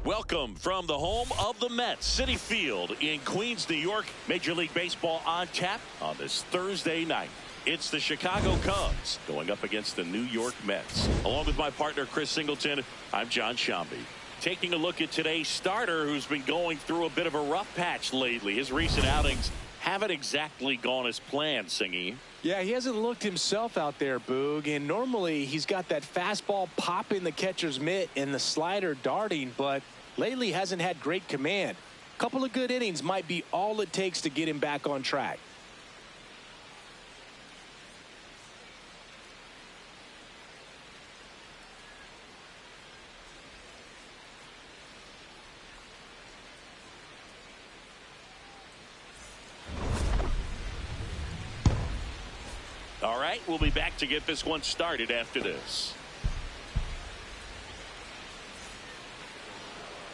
Welcome from the home of the Mets, Citi Field in Queens, New York. Major League Baseball on tap on this Thursday night. It's the Chicago Cubs going up against the New York Mets. Along with my partner, Chris Singleton, I'm John Shambi. Taking a look at today's starter, who's been going through a bit of a rough patch lately. His recent outings haven't exactly gone as planned, Singy. Yeah, he hasn't looked himself out there, Boog, and normally he's got that fastball popping the catcher's mitt and the slider darting, but lately hasn't had great command. A couple of good innings might be all it takes to get him back on track. All right, we'll be back to get this one started after this.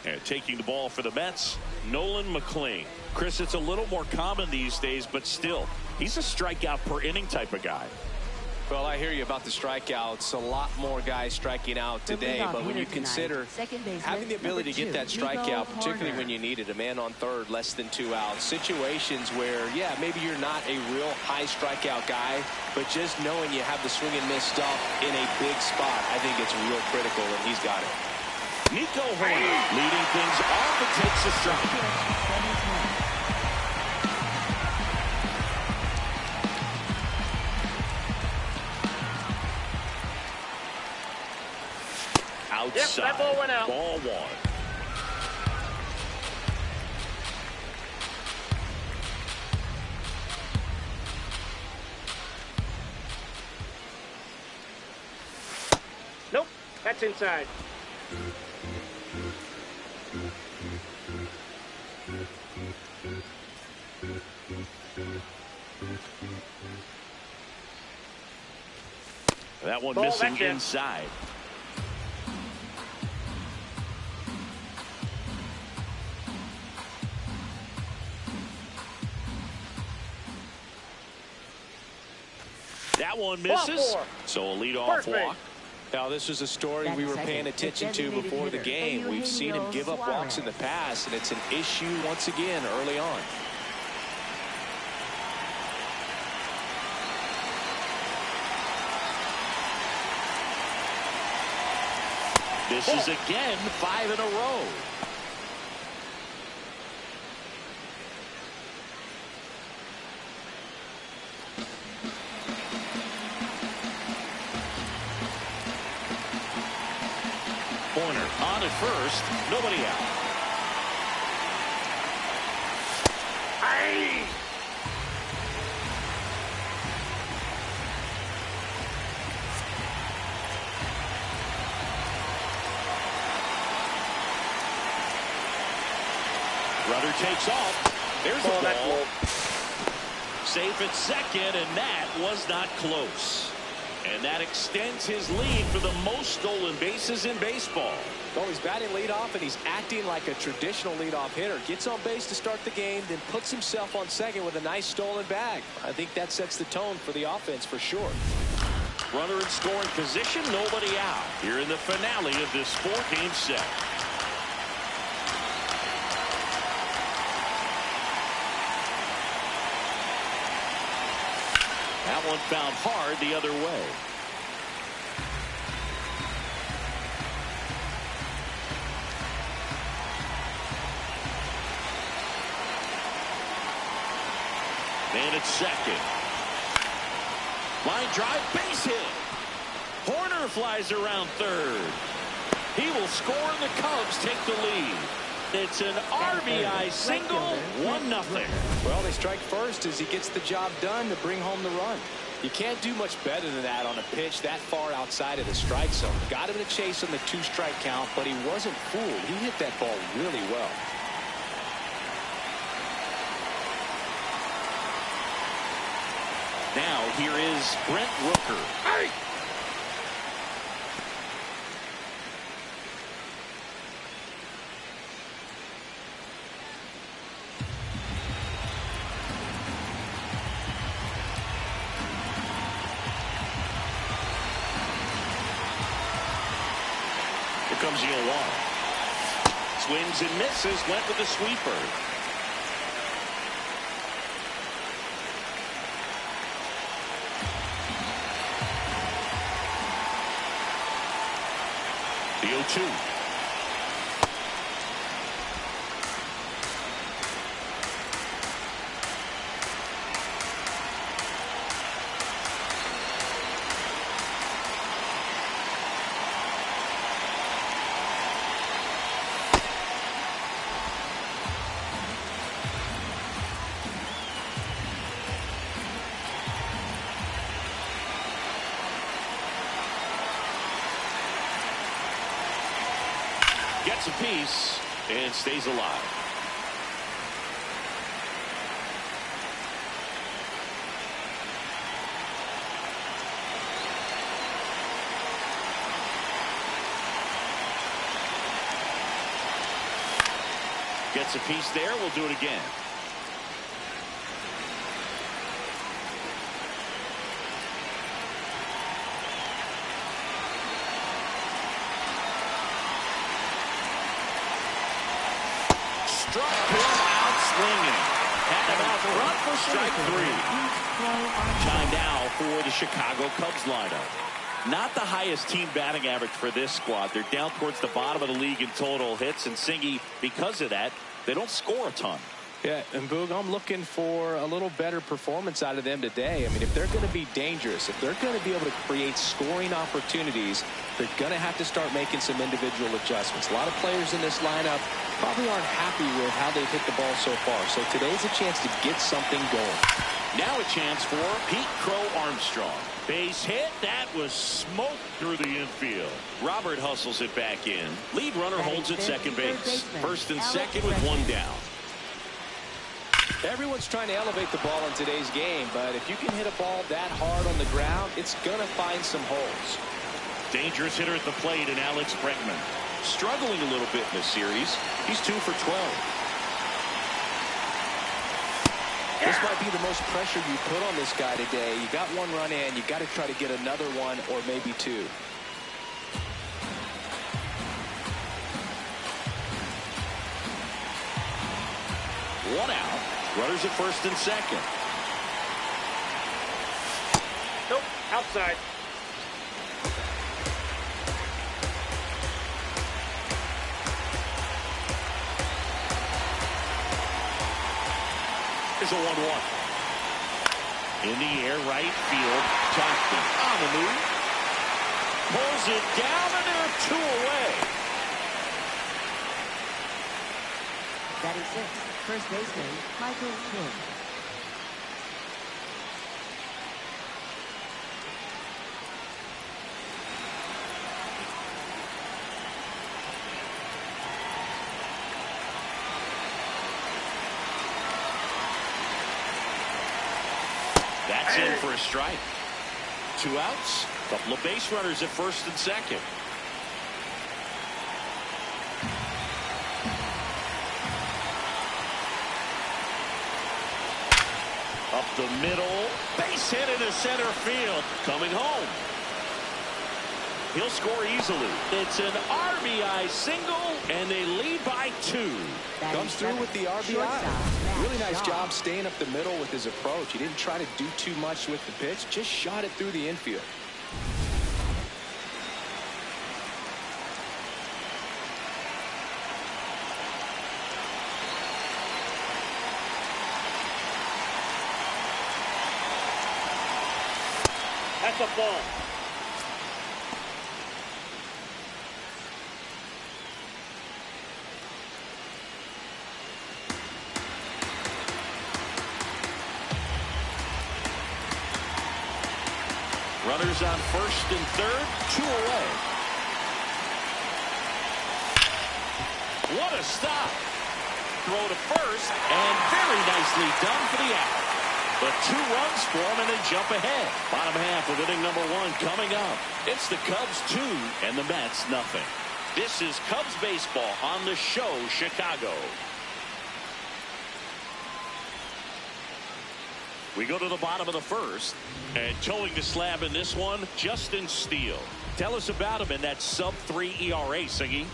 And taking the ball for the Mets, Nolan McLean. Chris, it's a little more common these days, but still, he's a strikeout per inning type of guy. Well, I hear you about the strikeouts. A lot more guys striking out today, but when you consider having the ability to get that strikeout, particularly when you need it, a man on third, less than 2 outs, situations where, yeah, maybe you're not a real high strikeout guy, but just knowing you have the swing and miss stuff in a big spot, I think it's real critical, and he's got it. Nico Horner leading things off and takes a strike. Outside. Yep, that ball went out. Ball one. Nope, that's inside. That one Ball, missing inside. That one misses. So a leadoff walk. Now, this is a story we were paying attention to before the game. We've seen him give up walks in the past, and it's an issue once again early on. This is again 5 in a row. Horner on at first, nobody out. Aye. Runner takes off. There's the ball. Safe at second, and that was not close. And that extends his lead for the most stolen bases in baseball. Well, he's batting leadoff, and he's acting like a traditional leadoff hitter. Gets on base to start the game, then puts himself on second with a nice stolen bag. I think that sets the tone for the offense for sure. Runner in scoring position, nobody out. Here in the finale of this 4-game set. That one found hard the other way. Man at second. Line drive, base hit. Horner flies around third. He will score, and the Cubs take the lead. It's an RBI single, 1-0. Well, they strike first as he gets the job done to bring home the run. You can't do much better than that on a pitch that far outside of the strike zone. Got him to chase on the 2-strike count, but he wasn't fooled. He hit that ball really well. Now here is Brent Rooker. Aye. Here comes the 0-1. Swings and misses. Went with the sweeper. The 0-2. Gets a piece and stays alive. Gets a piece there. We'll do it again. Struck him out swinging. Had him out front for strike 3. Time now for the Chicago Cubs lineup. Not the highest team batting average for this squad. They're down towards the bottom of the league in total hits, and Singy, because of that, they don't score a ton. Yeah, and Boog, I'm looking for a little better performance out of them today. I mean, if they're going to be dangerous, if they're going to be able to create scoring opportunities, they're going to have to start making some individual adjustments. A lot of players in this lineup probably aren't happy with how they've hit the ball so far. So today's a chance to get something going. Now a chance for Pete Crow Armstrong. Base hit. That was smoke through the infield. Robert hustles it back in. Lead runner holds at second base. First and second with one down. Everyone's trying to elevate the ball in today's game, but if you can hit a ball that hard on the ground, it's going to find some holes. Dangerous hitter at the plate in Alex Bregman. Struggling a little bit in this series. He's 2 for 12. This might be the most pressure you put on this guy today. You got one run in. You got to try to get another one or maybe two. One out. Runners at first and second. Nope, outside. Here's a 1-1. In the air, right field. Jackson on the move. Pulls it down, and there are 2 away. Batting 6, first baseman, Michael King. That's in for a strike. 2 outs. Couple of base runners at first and second. Up the middle. Base hit into center field. Coming home. He'll score easily. It's an RBI single, and they lead by 2. Comes through with the RBI. Really nice job staying up the middle with his approach. He didn't try to do too much with the pitch, just shot it through the infield. That's a ball. Runners on first and third, 2 away. What a stop. Throw to first, and very nicely done for the out. But 2 runs for him, and they jump ahead. Bottom half of inning number 1 coming up. It's the Cubs 2 and the Mets nothing. This is Cubs baseball on the show, Chicago. We go to the bottom of the first, and towing the slab in this one, Justin Steele. Tell us about him in that sub-3 ERA, Singy.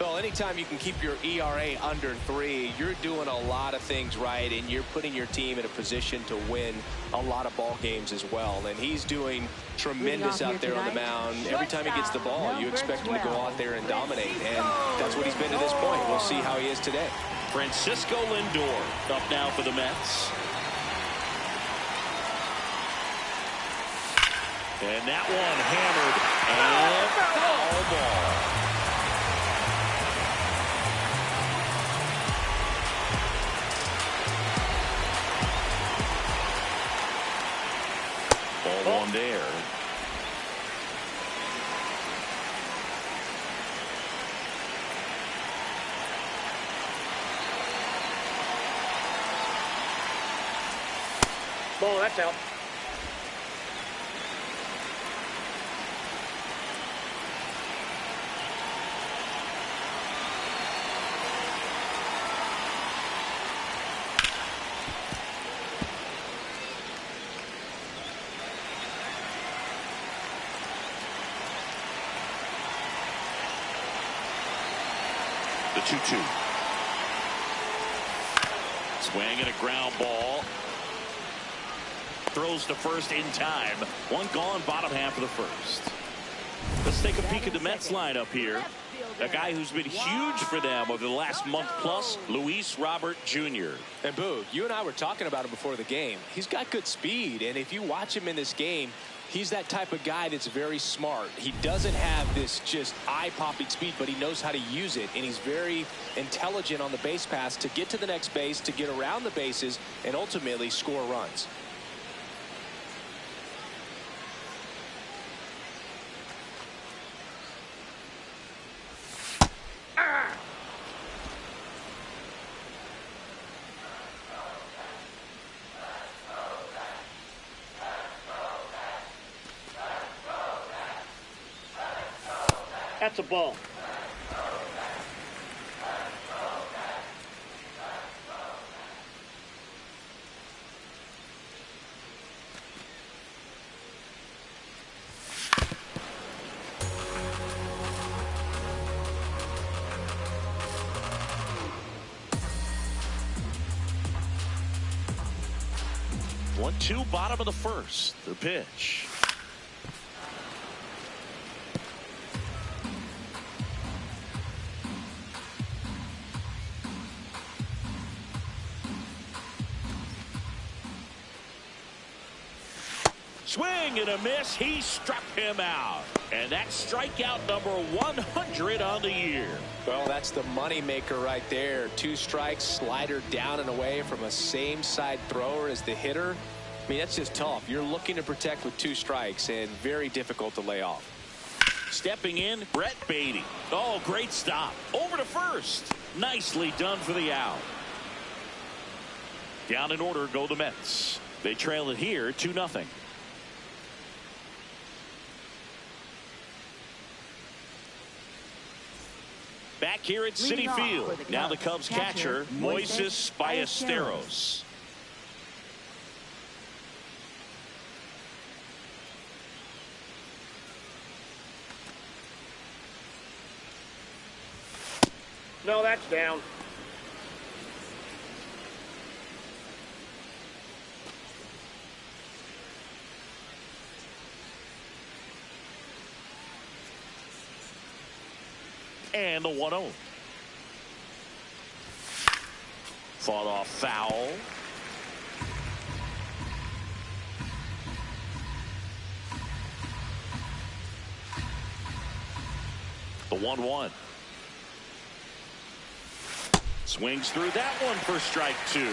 Well, anytime you can keep your ERA under 3, you're doing a lot of things right, and you're putting your team in a position to win a lot of ball games as well. And he's doing tremendous out there on the mound. Every time he gets the ball, you expect him to go out there and dominate, and that's what he's been to this point. We'll see how he is today. Francisco Lindor up now for the Mets. And that one hammered and foul ball. Ball one there. Ball, that's out. The 2-2. Swing and a ground ball. Throws to first in time. One gone, bottom half of the first. Let's take a peek at the Mets lineup here. A guy who's been huge for them over the last month plus, Luis Robert Jr. And Boo, you and I were talking about him before the game. He's got good speed, and if you watch him in this game, he's that type of guy that's very smart. He doesn't have this just eye-popping speed, but he knows how to use it, and he's very intelligent on the base pass to get to the next base, to get around the bases, and ultimately score runs. That's a ball. One, two, bottom of the first. The pitch. Swing and a miss. He struck him out. And that's strikeout number 100 on the year. Well, that's the money maker right there. 2 strikes, slider down and away from a same side thrower as the hitter. I mean, that's just tough. You're looking to protect with 2 strikes, and very difficult to lay off. Stepping in, Brett Beatty. Oh, great stop. Over to first. Nicely done for the out. Down in order go the Mets. They trail it here 2-0. Back here at Citi Field. Now the Cubs catcher, Moises Ballesteros. No, that's down. And the 1-0. Fought off foul. The 1-1. Swings through that one for strike 2.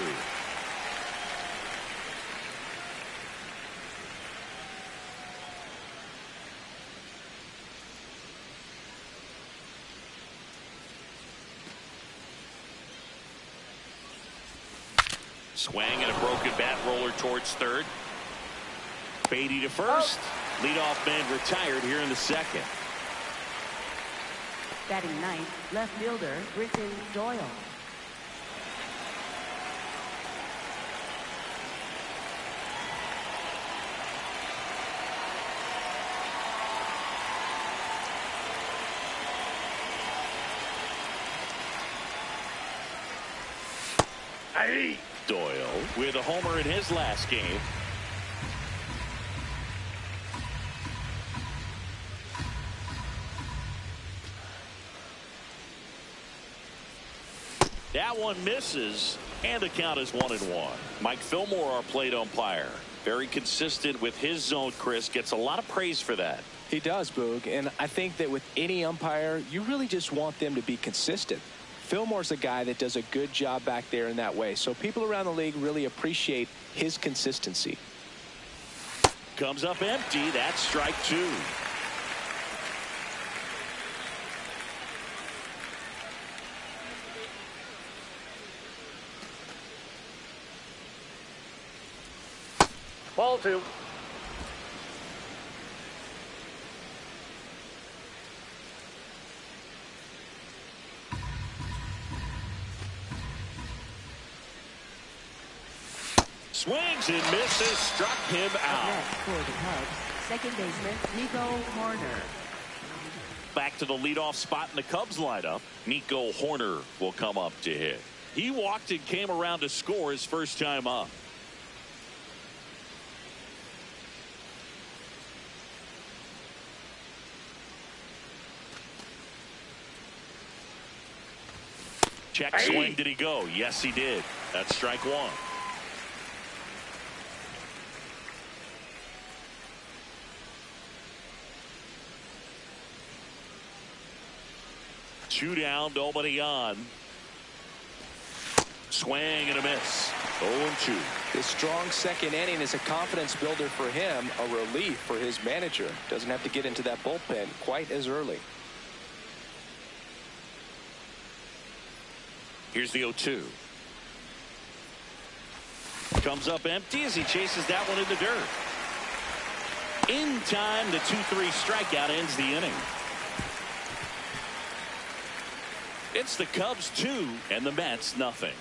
Swing and a broken bat roller towards third. Beatty to first. Leadoff man retired here in the second. Batting ninth, left fielder Britton Doyle. Doyle with a homer in his last game. That one misses, and the count is 1-1. Mike Fillmore, our plate umpire. Very consistent with his zone, Chris. Gets a lot of praise for that. He does, Boog, and I think that with any umpire, you really just want them to be consistent. Fillmore's a guy that does a good job back there in that way, so people around the league really appreciate his consistency. Comes up empty. That's strike 2. Ball 2. Swings and misses. Struck him out. Next for the Cubs, second baseman Nico Horner. Back to the leadoff spot in the Cubs lineup. Nico Horner will come up to hit. He walked and came around to score his first time up. Check swing. Did he go? Yes, he did. That's strike 1. Two down, nobody on. Swing and a miss. 0-2. This strong second inning is a confidence builder for him, a relief for his manager. Doesn't have to get into that bullpen quite as early. Here's the 0-2. Comes up empty as he chases that one in the dirt. In time, the 2-3 strikeout ends the inning. It's the Cubs 2 and the Mets nothing.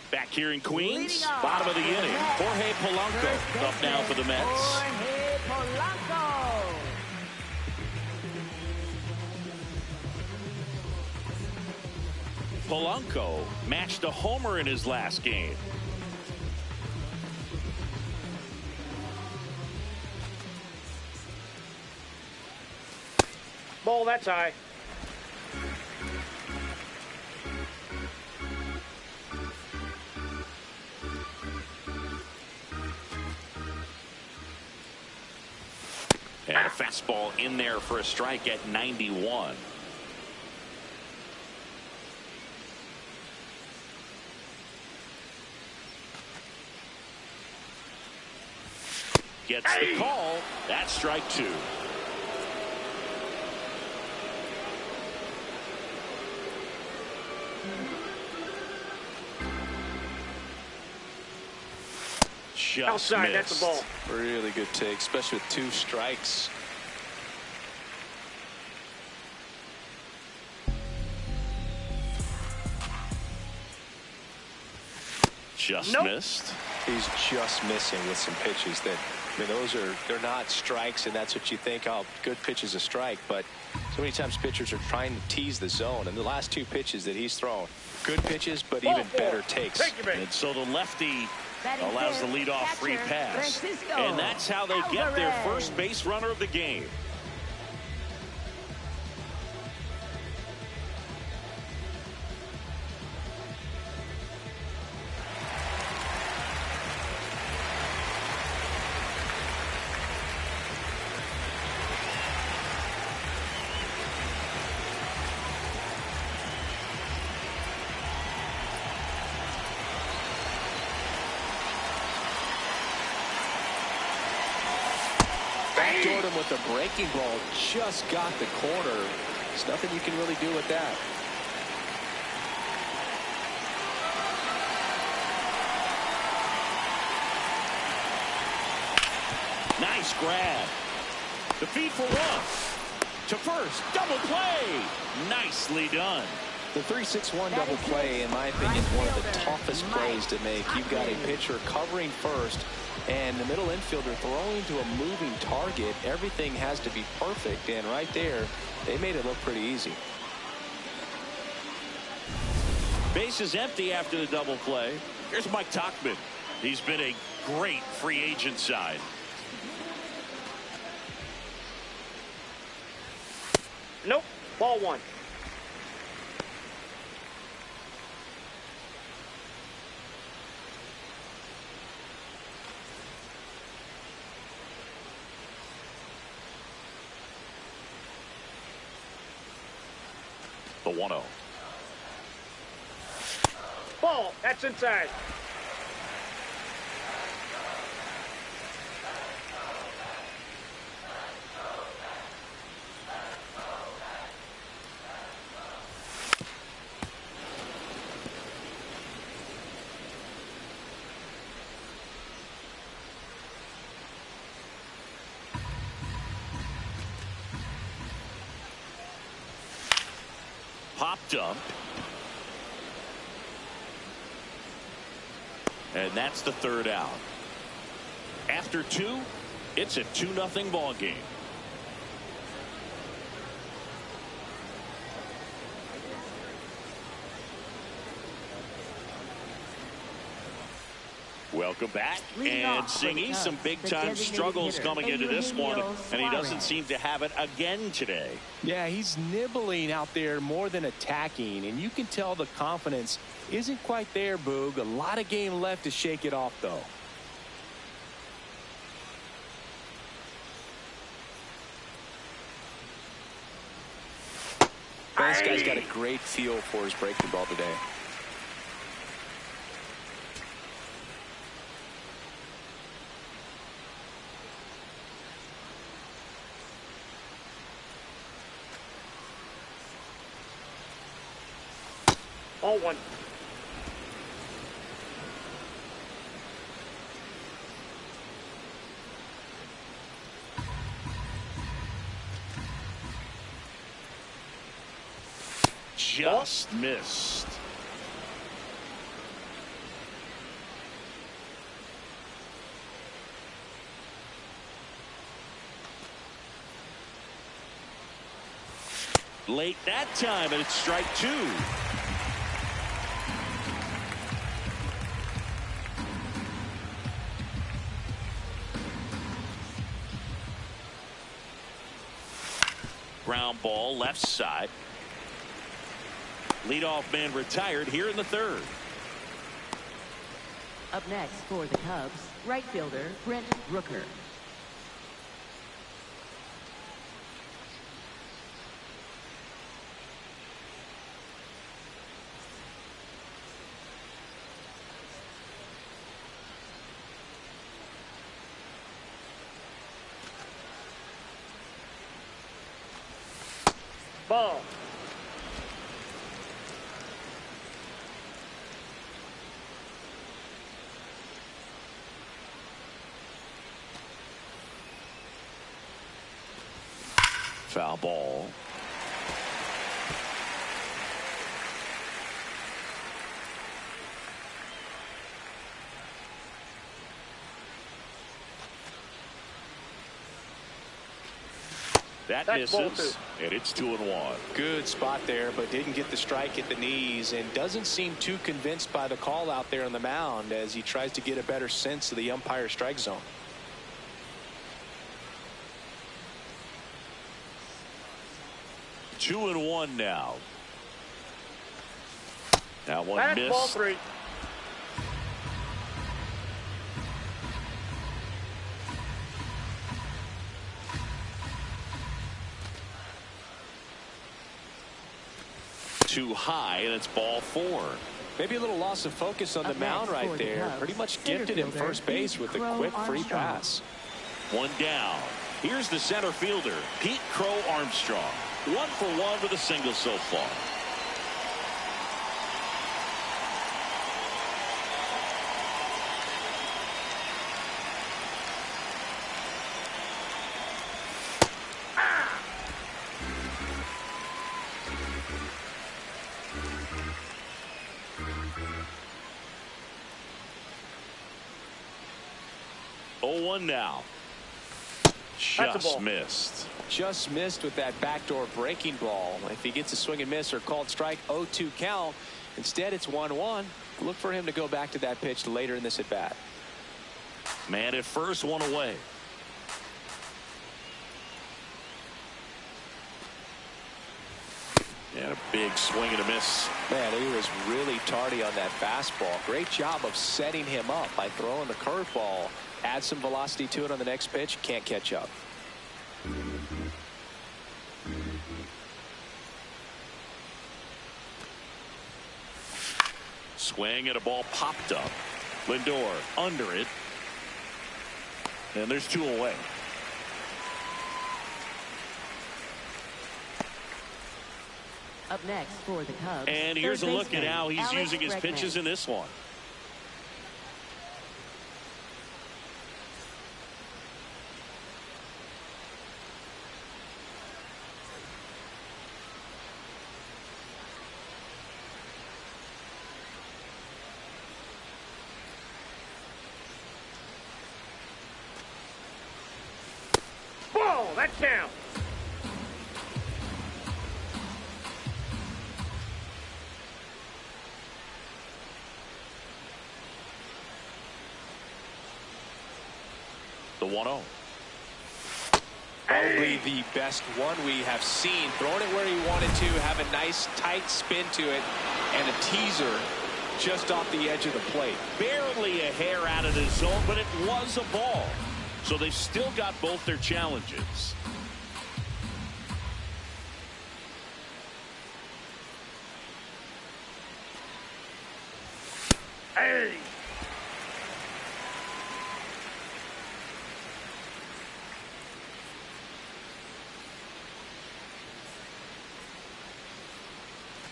Back here in Queens, bottom of the inning. Jorge Polanco up now for the Mets. Jorge Polanco. Polanco matched a homer in his last game. Ball, that's high. And a fastball in there for a strike at 91. Gets the call. That's strike 2. Just outside, missed. that's a ball. Really good take, especially with 2 strikes. Just Nope. missed. He's just missing with some pitches that, I mean, they're not strikes, and that's what you think, oh, good pitch is a strike, but so many times pitchers are trying to tease the zone, and the last 2 pitches that he's thrown, good pitches, but even better takes. And so the lefty allows the leadoff free pass. And that's how they get their first base runner of the game. Backdoored him with the breaking ball, just got the corner. There's nothing you can really do with that. Nice grab. The feed for 1. To first. Double play. Nicely done. The 3-6-1 double play, in my opinion, is one of the toughest plays to make. You've got a pitcher covering first and the middle infielder throwing to a moving target. Everything has to be perfect, and right there, they made it look pretty easy. Base is empty after the double play. Here's Mike Tauchman. He's been a great free agent sign. Nope. Ball one. The 1-0. Ball. That's inside. Pop dump. And that's the third out. After 2, it's a 2-0 ball game. Welcome back. And Singy, some big-time struggles coming into this one, and he doesn't seem to have it again today. Yeah, he's nibbling out there more than attacking, and you can tell the confidence isn't quite there, Boog. A lot of game left to shake it off, though. This guy's got a great feel for his breaking ball today. Ball one. Just missed. Late that time, and it's strike 2. Ground ball left side. Leadoff man retired here in the third. Up next for the Cubs, right fielder Brent Rooker. Ball. Foul ball. That misses, and it's 2-1. Good spot there, but didn't get the strike at the knees, and doesn't seem too convinced by the call out there on the mound as he tries to get a better sense of the umpire strike zone. Two and one now. That one That's missed. ball 3. Too high, and it's ball 4. Maybe a little loss of focus on the mound right there. Pretty much gifted him first base with a quick free pass. One down. Here's the center fielder, Pete Crow Armstrong. 1 for 1 with a single so far. 0-1 now. Just missed. Just missed with that backdoor breaking ball. If he gets a swing and miss or called strike, 0-2 count. Instead, it's 1-1. Look for him to go back to that pitch later in this at bat. Man at first, one away. And a big swing and a miss. Man, he was really tardy on that fastball. Great job of setting him up by throwing the curveball. Add some velocity to it on the next pitch. Can't catch up. Swing and a ball popped up. Lindor under it. And there's 2 away. Up next for the Cubs. And here's a look at how he's using his pitches in this one. Ball, that's down. The 1-0. Probably the best one we have seen. Throwing it where he wanted to, have a nice tight spin to it, and a teaser just off the edge of the plate. Barely a hair out of the zone, but it was a ball. So they've still got both their challenges. Hey.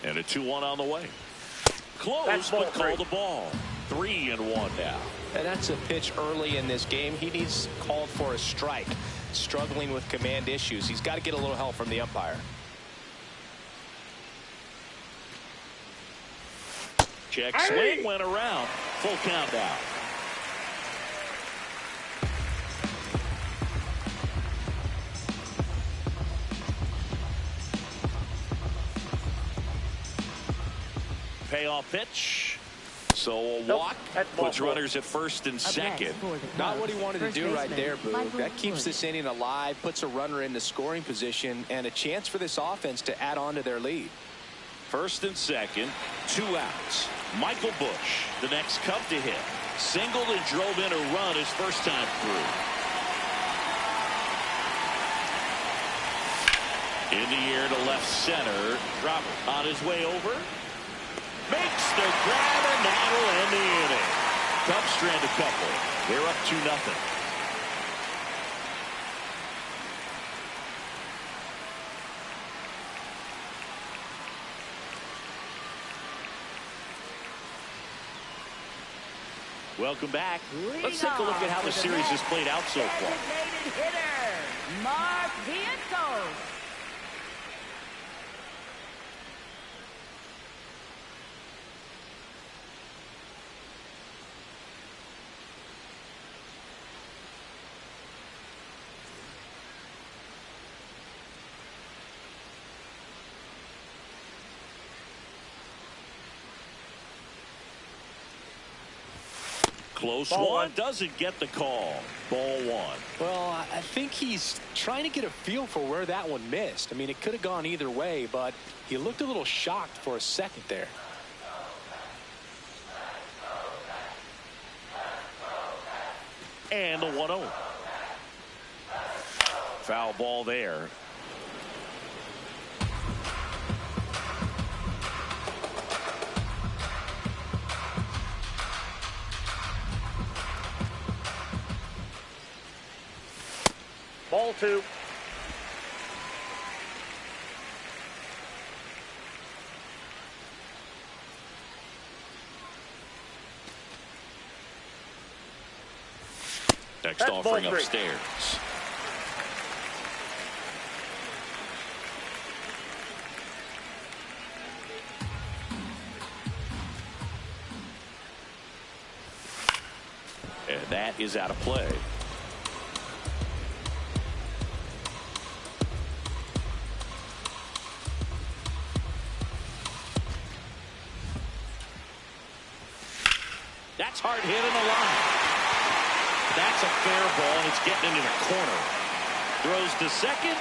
And a 2-1 on the way. Close, but called the ball. 3-1 now. And that's a pitch early in this game. He needs called for a strike. Struggling with command issues. He's got to get a little help from the umpire. Check swing went around. Full count now. Payoff pitch. So a walk puts runners at first and second. Not what he wanted to do right there, Boog. That keeps this inning alive, puts a runner in the scoring position, and a chance for this offense to add on to their lead. First and second, 2 outs. Michael Busch, the next Cub to hit. Singled and drove in a run his first time through. In the air to left center. Robert on his way over. Makes the grab, and that'll end the inning. Cubs strand a couple. They're up 2-0. Welcome back. Let's take a look at how the series has played out so far. Designated hitter, Mark Vientos. Close one, doesn't get the call. Ball 1. Well, I think he's trying to get a feel for where that one missed. I mean, it could have gone either way, but he looked a little shocked for a second there. And the 1-0. Foul ball there. Ball 2. Next offering upstairs. And that is out of play. hard hit in the line. That's a fair ball, and it's getting into the corner. Throws to second.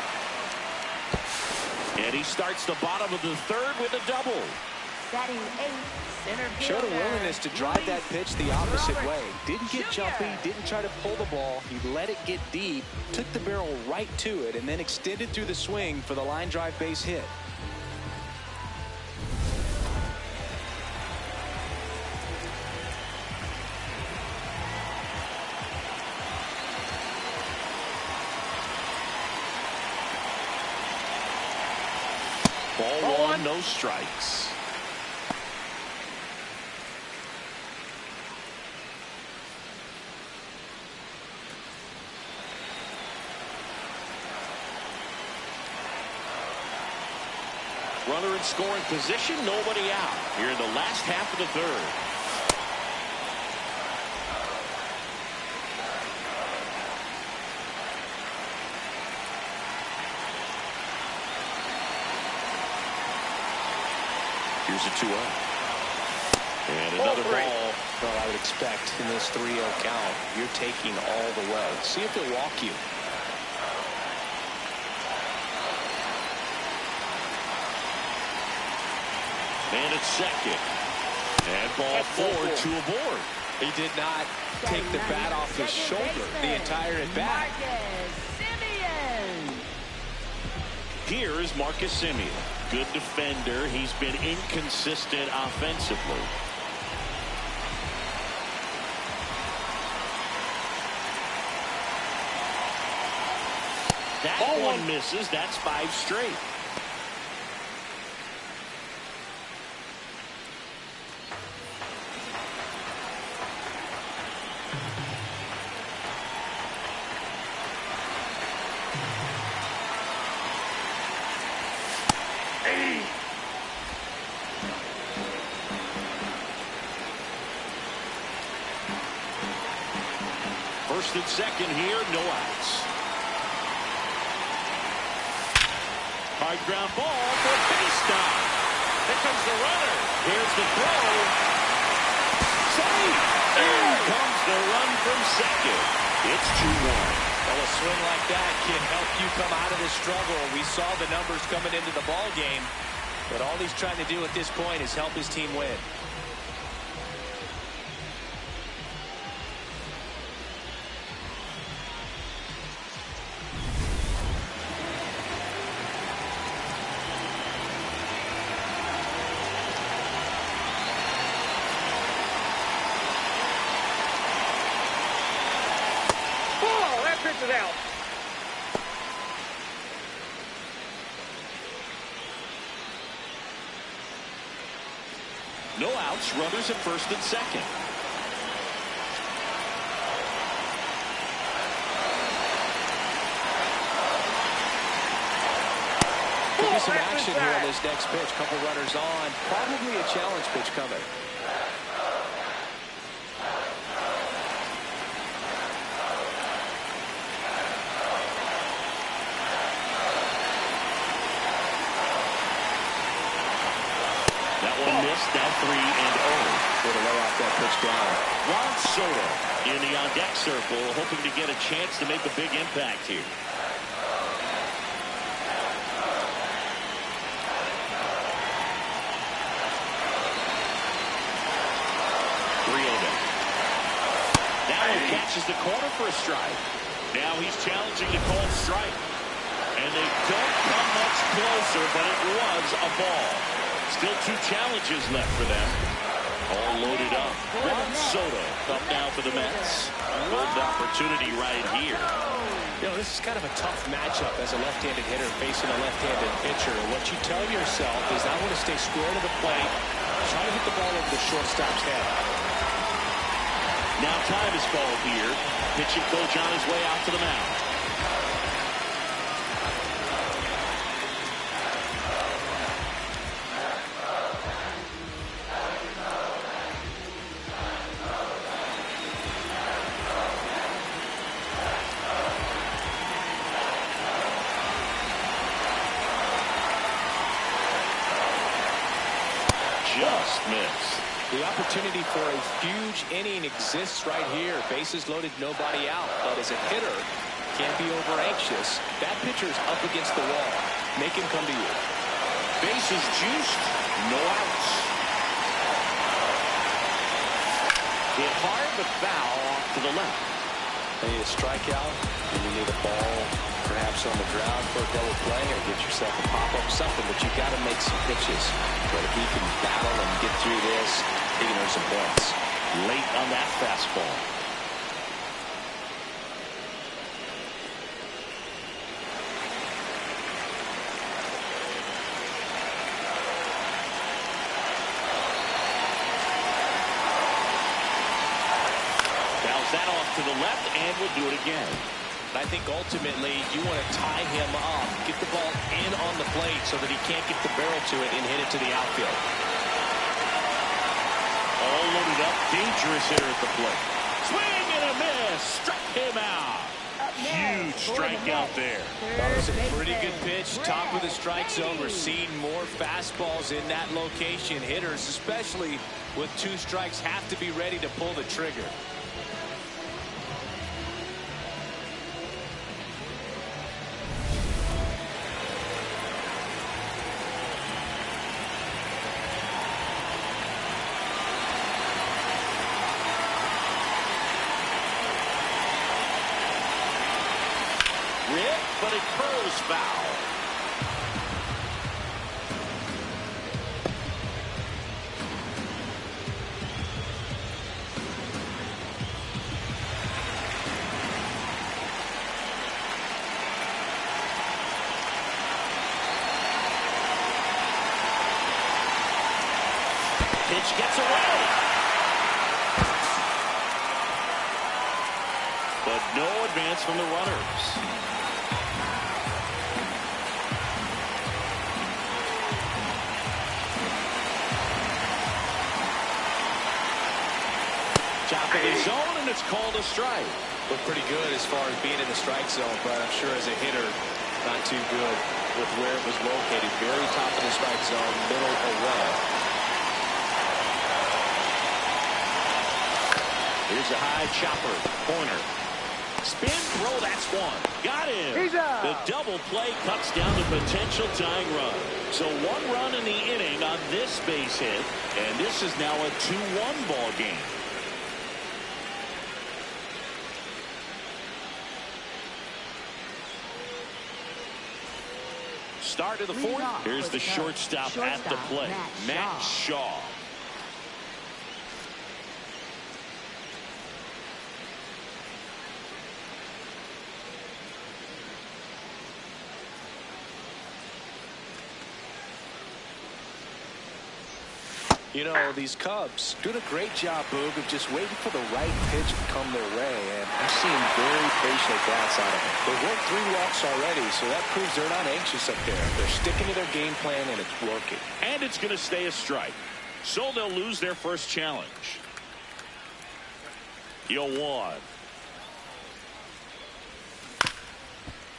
And he starts the bottom of the third with a double. Batting eighth, center Showed a fielder, willingness to drive that pitch the opposite Robert way. Didn't get jumpy, didn't try to pull the ball. He let it get deep, took the barrel right to it, and then extended through the swing for the line drive base hit. Ball one, no strikes. Runner in scoring position, nobody out. Here in the last half of the third. Here's a 2-0. And another ball. Well, I would expect in this 3-0 count, you're taking all the way. See if he'll walk you. Man at second. And ball four, two aboard. He did not take the bat off his shoulder the entire at bat. Here is Marcus Semien. Good defender. He's been inconsistent offensively. That one misses. That's 5 straight. First and second here, no outs. High ground ball for base stop. Here comes the runner. Here's the throw. Safe. Here comes the run from second. It's 2-1. Well, a swing like that can help you come out of this struggle. We saw the numbers coming into the ball game, but all he's trying to do at this point is help his team win. Pitch is out. No outs, runners at first and second. Could be some action here on this next pitch. Couple runners on. Probably a challenge pitch coming. Missed, now 3-0. Way to lay off that pitch down. Juan Soto in the on-deck circle, hoping to get a chance to make a big impact here. Now he catches the corner for a strike. Now he's challenging the called strike. And they don't come much closer, but it was a ball. Still 2 challenges left for them. All loaded up. Juan Soto up now for the Mets. Golden opportunity right here. You know, this is kind of a tough matchup as a left-handed hitter facing a left-handed pitcher. And what you tell yourself is I want to stay square to the plate, try to hit the ball over the shortstop's head. Now time is called here. Pitching coach on his way out to the mound. Just missed. The opportunity for a huge inning exists right here. Bases loaded, nobody out. But as a hitter, can't be over anxious. That pitcher is up against the wall. Make him come to you. Bases juiced, no outs. Hit hard, but foul off to the left. You need a strikeout, and you need a ball perhaps on the ground for a double play, or get yourself a pop-up, something, but you've got to make some pitches. But if he can battle and get through this, he can earn some points. Late on that fastball. That off to the left, and we'll do it again. I think ultimately you want to tie him up, get the ball in on the plate so that he can't get the barrel to it and hit it to the outfield. All loaded up, dangerous hitter at the plate. Swing and a miss, struck him out. Huge strikeout there. That was a pretty good pitch, top of the strike zone. We're seeing more fastballs in that location. Hitters, especially with 2 strikes, have to be ready to pull the trigger. But it curls foul. Pitch gets away. But no advance from the runners. Top of the zone, and it's called a strike. Look pretty good as far as being in the strike zone, but I'm sure as a hitter, not too good with where it was located. Very top of the strike zone, middle away. Here's a high chopper, corner. Spin, throw, that's one. Got him. The double play cuts down the potential tying run. So 1 run in the inning on this base hit, and this is now a 2-1 ball game. Start of the 4th. Here's the shortstop at the plate, Matt Shaw. You know, these Cubs doing a great job, Boog, of just waiting for the right pitch to come their way, and I'm seeing very patient bats out of them. They've worked 3 walks already, so that proves they're not anxious up there. They're sticking to their game plan, and it's working. And it's going to stay a strike. So they'll lose their first challenge. 0-1.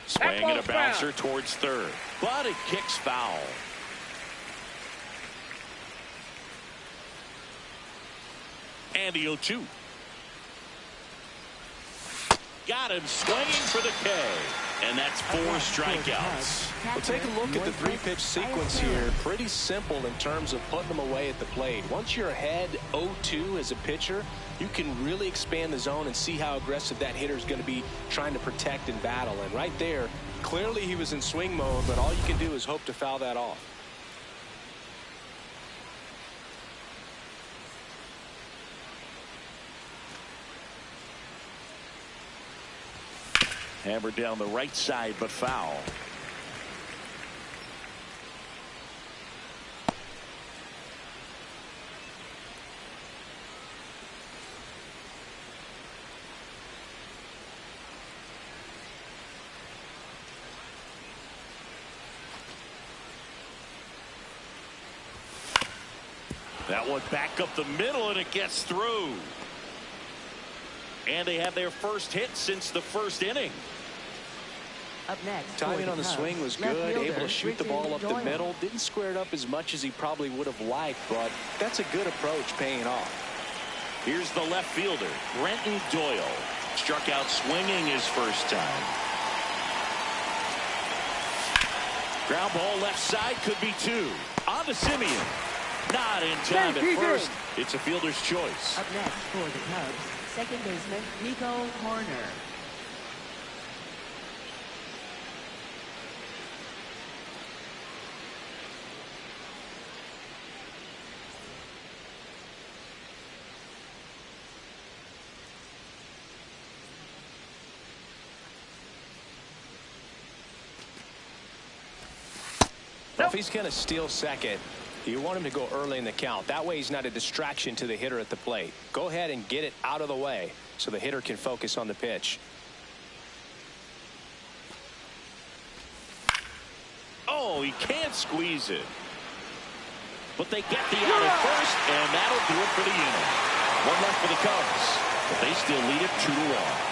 Swing and a bouncer towards third, but it kicks foul. And the 0-2. Got him swinging for the K. And that's 4 strikeouts. Well, take a look at the 3-pitch sequence here. Pretty simple in terms of putting them away at the plate. Once you're ahead 0-2 as a pitcher, you can really expand the zone and see how aggressive that hitter is going to be trying to protect and battle. And right there, clearly he was in swing mode, but all you can do is hope to foul that off. Hammered down the right side, but foul. That one back up the middle, and it gets through. And they have their first hit since the first inning. Up next, Timing on the swing was good, able to shoot the ball up the middle. Didn't square it up as much as he probably would have liked, but that's a good approach paying off. Here's the left fielder, Brenton Doyle. Struck out swinging his first time. Ground ball left side, could be two. On to Simeon. Not in time at first. It's a fielder's choice. Up next for the Cubs, second baseman Nico Horner. Well, if he's going to steal second, you want him to go early in the count. That way he's not a distraction to the hitter at the plate. Go ahead and get it out of the way so the hitter can focus on the pitch. Oh, he can't squeeze it. But they get the out at first, and that'll do it for the inning. One left for the Cubs, but they still lead it 2-1.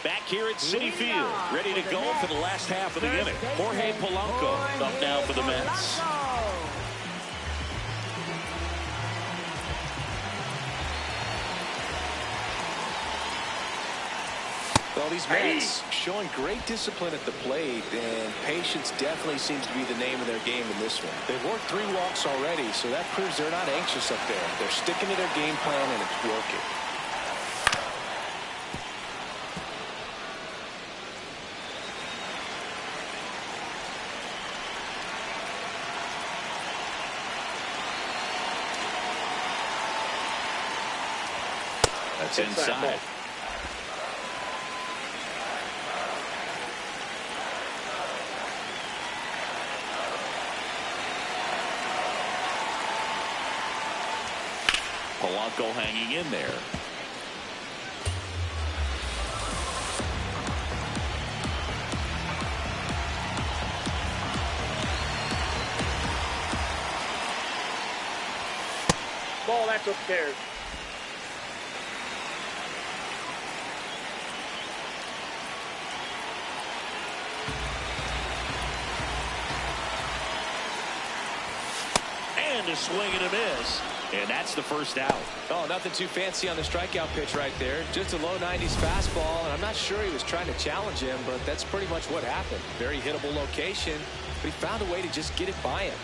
Back here at Citi Field, ready to go for the last half of the inning. Jorge Polanco up now for the Mets. Well, these Mets showing great discipline at the plate, and patience definitely seems to be the name of their game in this one. They've worked 3 walks already, so that proves they're not anxious up there. They're sticking to their game plan, and it's working. That's inside. Polanco hanging in there. Ball, that's upstairs. And a swing and a miss. And that's the first out. Oh, nothing too fancy on the strikeout pitch right there. Just a low 90s fastball, and I'm not sure he was trying to challenge him, but that's pretty much what happened. Very hittable location, but he found a way to just get it by him.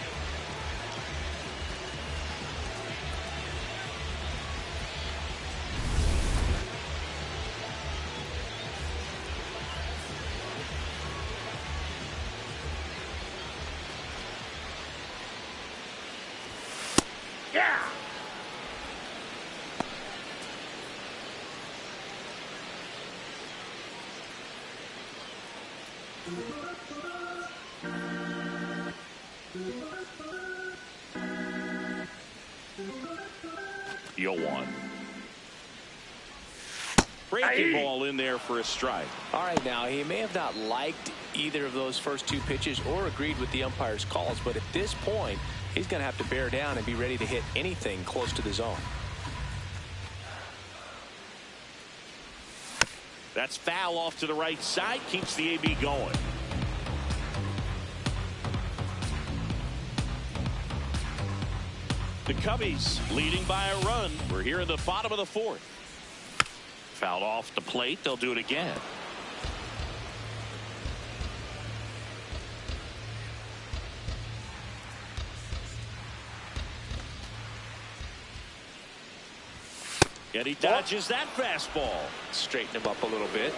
Yeah! You'll one. Breaking ball in there for a strike. All right, now, he may have not liked either of those first 2 pitches or agreed with the umpire's calls, but at this point, he's going to have to bear down and be ready to hit anything close to the zone. That's foul off to the right side. Keeps the AB going. The Cubbies leading by a run. We're here in the bottom of the 4th. Fouled off the plate. They'll do it again. And he dodges that fastball. Straighten him up a little bit.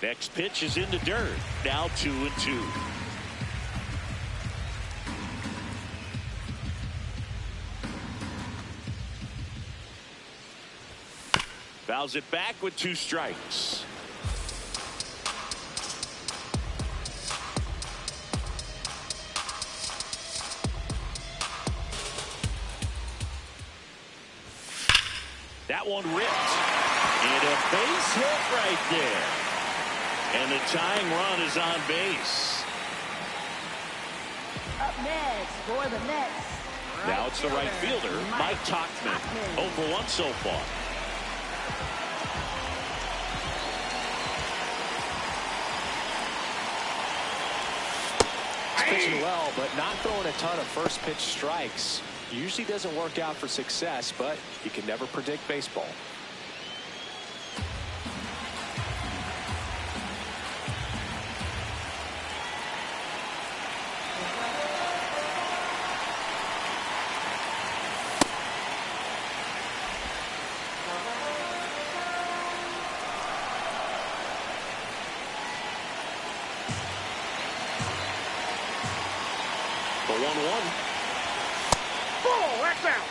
Next pitch is in the dirt. Now 2-2. Fouls it back with 2 strikes. That one ripped. And a base hit right there. And the tying run is on base. Up next for the Mets. Now it's the right fielder, Mike Tauchman. 0 for 1 so far. He's pitching well, but not throwing a ton of first pitch strikes. Usually doesn't work out for success, but you can never predict baseball. The 1-1. Ball, that's out.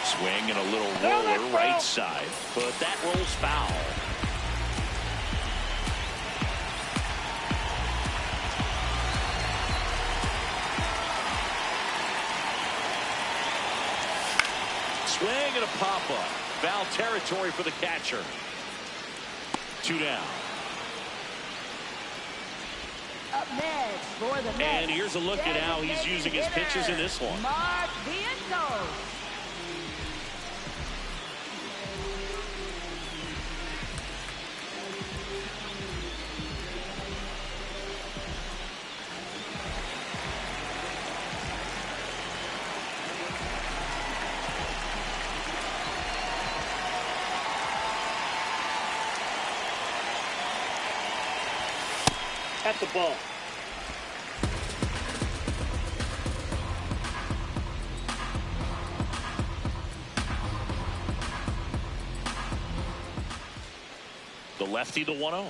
Swing and a little roller right side, but that rolls foul. Swing and a pop-up. Foul territory for the catcher. 2 down. Up next for the Mets. And here's a look at how he's using his pitches in this one. Mark Vientos. At the ball. The lefty, the 1-0.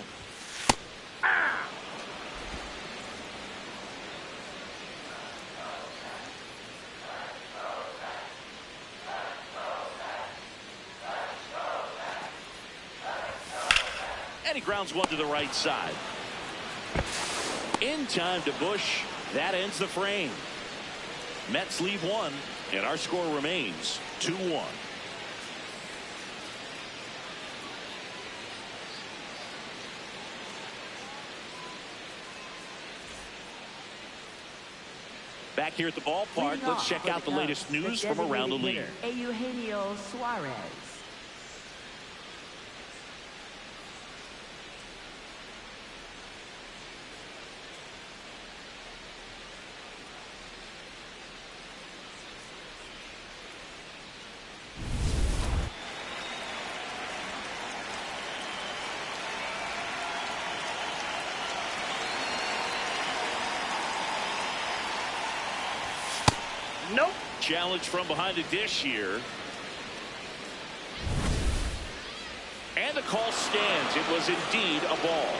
And he grounds one to the right side. In time to Bush. That ends the frame. Mets leave 1, and our score remains 2-1. Back here at the ballpark, let's check out the latest news from around the league. Eugenio Suarez. Nope. Challenge from behind the dish here. And the call stands. It was indeed a ball.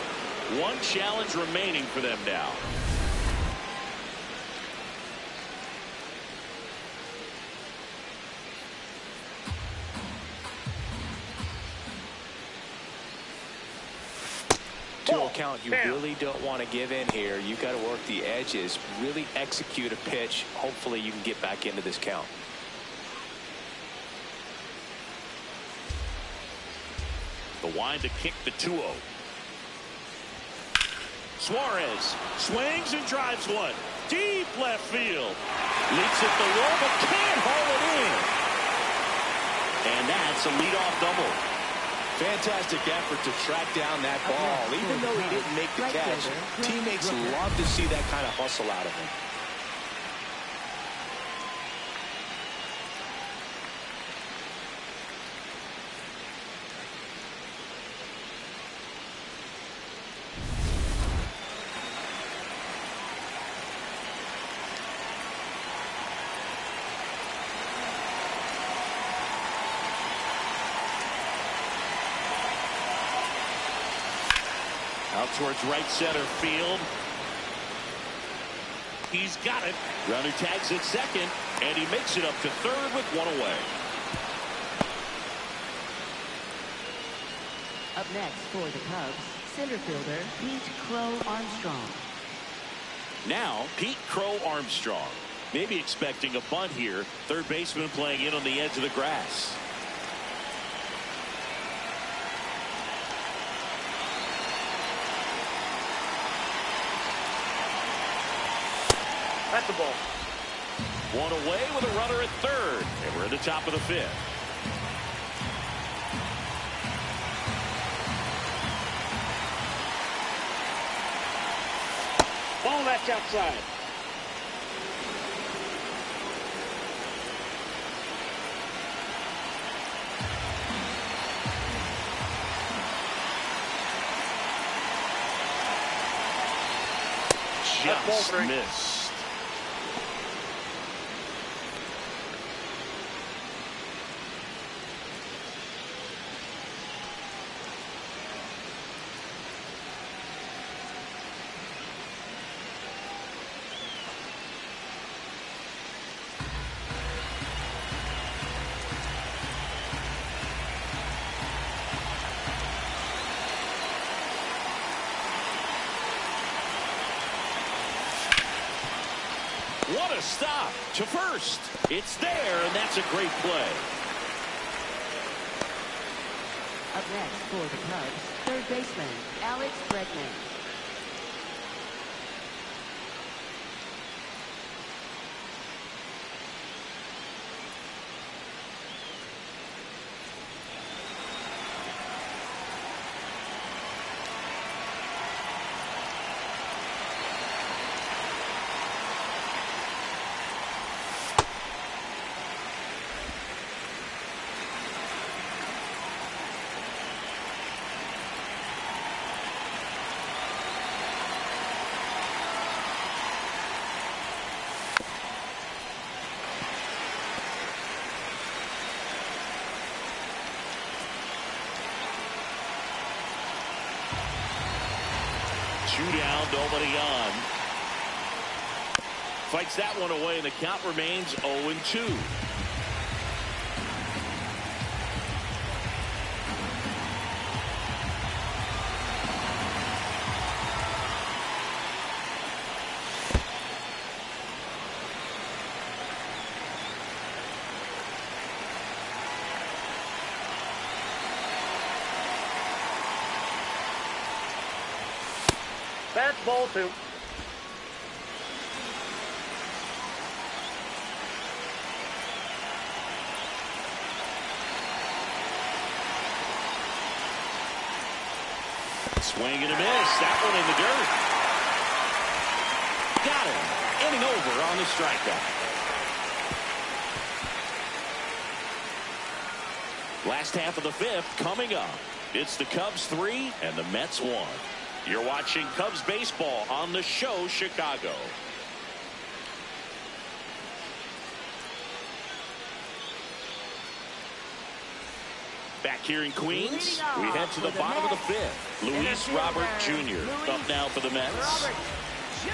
1 challenge remaining for them now. To a count, you really don't want to give in here. You got to work the edges, really execute a pitch. Hopefully you can get back into this count. The wind to kick the 2-0. Suarez swings and drives one. Deep left field. Leaps at the wall but can't haul it in. And that's a leadoff double. Fantastic effort to track down that ball. Even though he didn't make the catch, teammates love to see that kind of hustle out of him. Out towards right center field. He's got it. Runner tags at second, and he makes it up to third with 1 away. Up Up next for the Cubs, center fielder Pete Crow Armstrong. Now, Pete Crow Armstrong. Maybe expecting a bunt here. Third baseman playing in on the edge of the grass. That's the ball. One away with a runner at third. And we're at the top of the fifth. Ball that's outside. Just missed. What a stop to first. It's there, and that's a great play. Up next for the Cubs, third baseman Alex Bregman. Two down, nobody on. Fights that one away, and the count remains 0-2. That's ball two. Swing and a miss. That one in the dirt. Got him. Inning over on the strikeout. Last half of the fifth coming up. It's the Cubs 3 and the Mets 1. You're watching Cubs baseball on the show Chicago. Back here in Queens, we head to the bottom of the fifth. Luis Robert Jr. up now for the Mets. Robert Jr.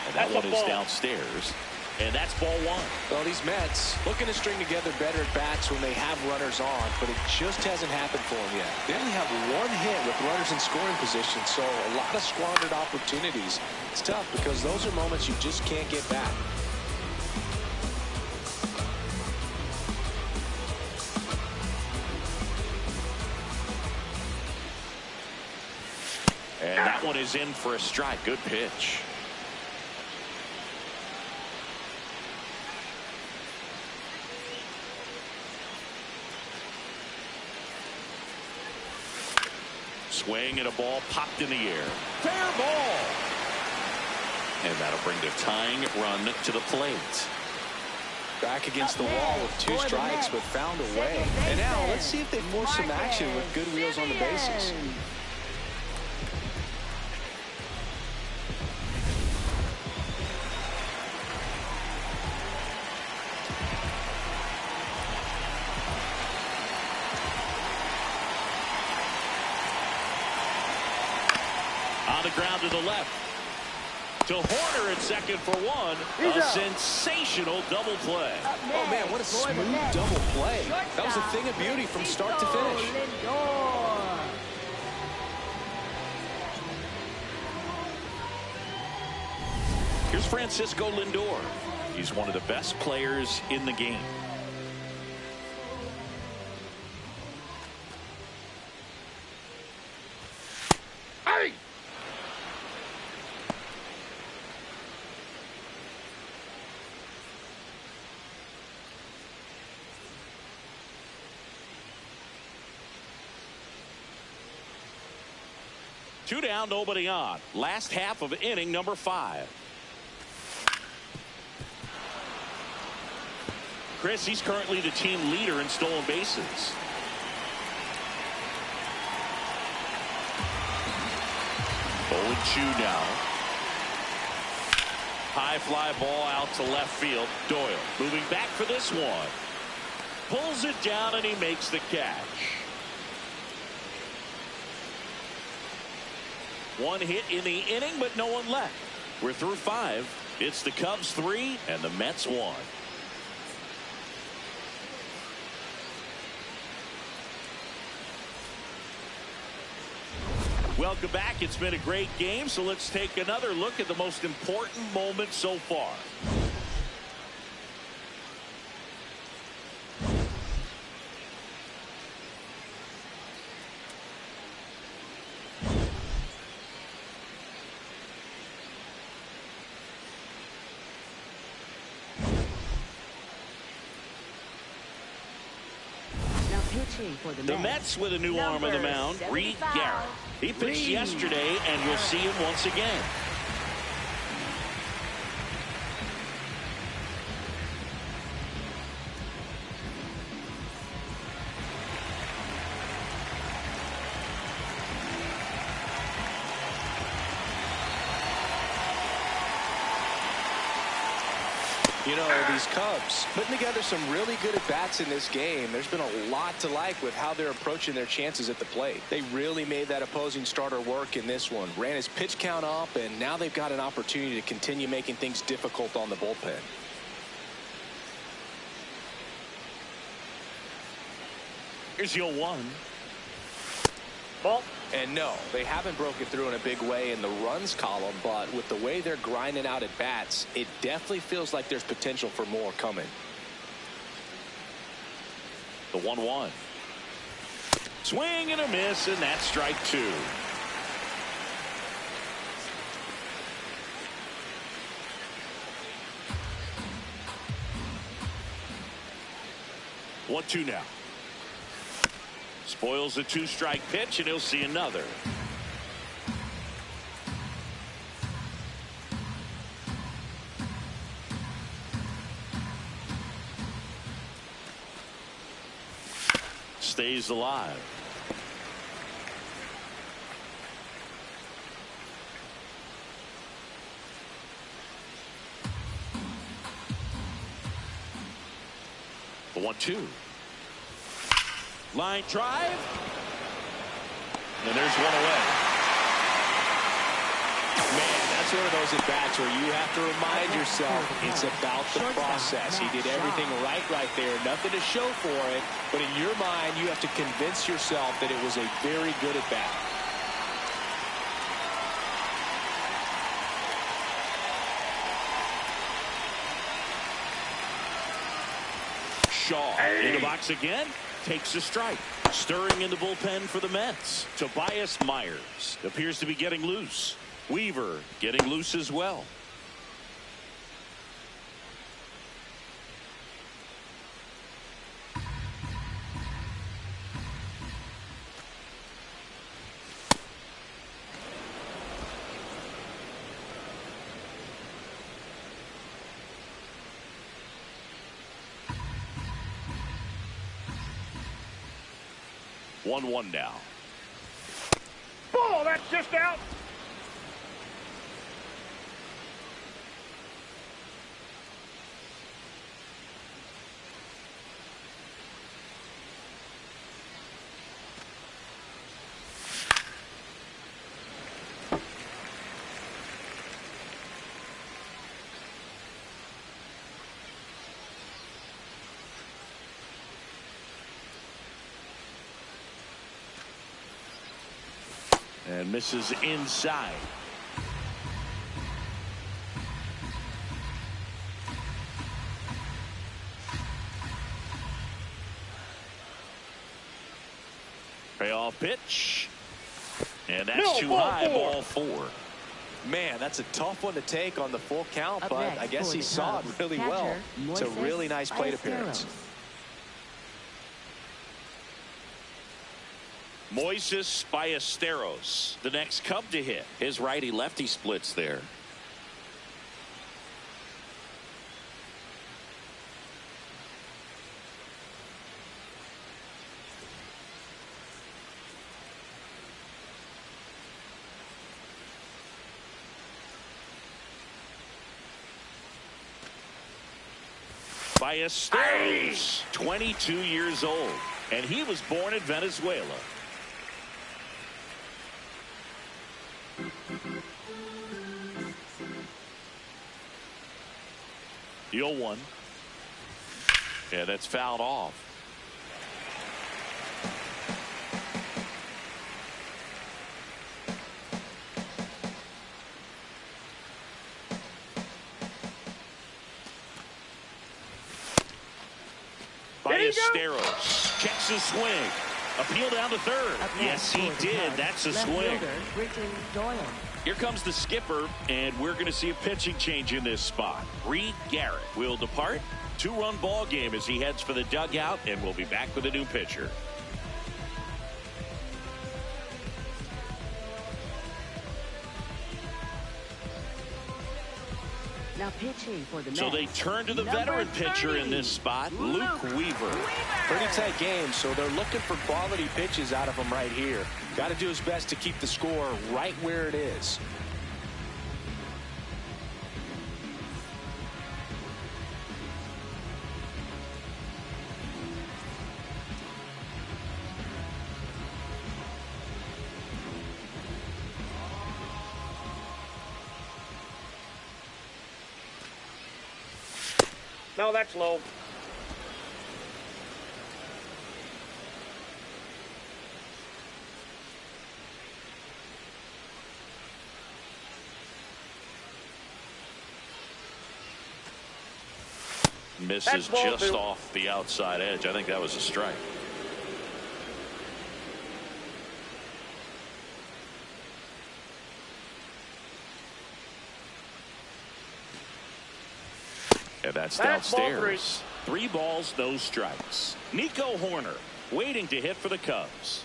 And that one is downstairs. And that's ball one. Well, these Mets looking to string together better at bats when they have runners on, but it just hasn't happened for them yet. They only have one hit with runners in scoring position, so a lot of squandered opportunities. It's tough because those are moments you just can't get back. And that one is in for a strike. Good pitch. Swing and a ball popped in the air. Fair ball. And that'll bring the tying run to the plate. Back against the wall with two strikes, but found a way. And now let's see if they force some action with good wheels on the bases. On the ground to the left. To Horner at second for one. A sensational double play. Oh, man, what a smooth double play. That was a thing of beauty from start to finish. Here's Francisco Lindor. He's one of the best players in the game. Hey! Two down, nobody on. Last half of inning number 5. Chris, he's currently the team leader in stolen bases. Oh, 2 now. High fly ball out to left field. Doyle moving back for this one. Pulls it down and he makes the catch. One hit in the inning, but no one left. We're through 5. It's the Cubs 3 and the Mets 1. Welcome back. It's been a great game, so let's take another look at the most important moment so far. For the Mets with a new arm on the mound, Reed Garrett. He pitched yesterday, and we'll see him once again. You know, these Cubs putting together some really good at-bats in this game. There's been a lot to like with how they're approaching their chances at the plate. They really made that opposing starter work in this one. Ran his pitch count up, and now they've got an opportunity to continue making things difficult on the bullpen. Here's your 1. Ball. And no, they haven't broken through in a big way in the runs column, but with the way they're grinding out at bats, it definitely feels like there's potential for more coming. The 1-1. Swing and a miss, and that's strike 2. One, 2 now. Spoils the 2-strike pitch, and he'll see another. Stays alive. The 1-2. Line drive. And there's one away. Man, that's one of those at-bats where you have to remind yourself it's about the process. He did everything right there. Nothing to show for it. But in your mind, you have to convince yourself that it was a very good at-bat. Shaw in the box again. Takes a strike. Stirring in the bullpen for the Mets. Tobias Myers appears to be getting loose. Weaver getting loose as well. One now. Ball, that's just out. And misses inside. Payoff pitch. And that's too high, ball 4. Man, that's a tough one to take on the full count, but I guess he saw it really well. It's a really nice plate appearance. Moises Ballesteros, the next Cub to hit. His righty-lefty splits there. Ballesteros, 22 years old, and he was born in Venezuela. The 0-1. Yeah, that's fouled off. Ballesteros checks his swing. Appeal down to third. Yes, he did. That's a swing. Here comes the skipper, and we're going to see a pitching change in this spot. Reed Garrett will depart. 2-run ball game as he heads for the dugout, and we'll be back with a new pitcher. Now pitching for the Mets. So they turn to the veteran pitcher in this spot, Luke Weaver. Pretty tight game, so they're looking for quality pitches out of him right here. Got to do his best to keep the score right where it is. No, that's low. Misses just off the outside edge. I think that was a strike. And that's downstairs. 3 balls, no strikes. Nico Horner waiting to hit for the Cubs.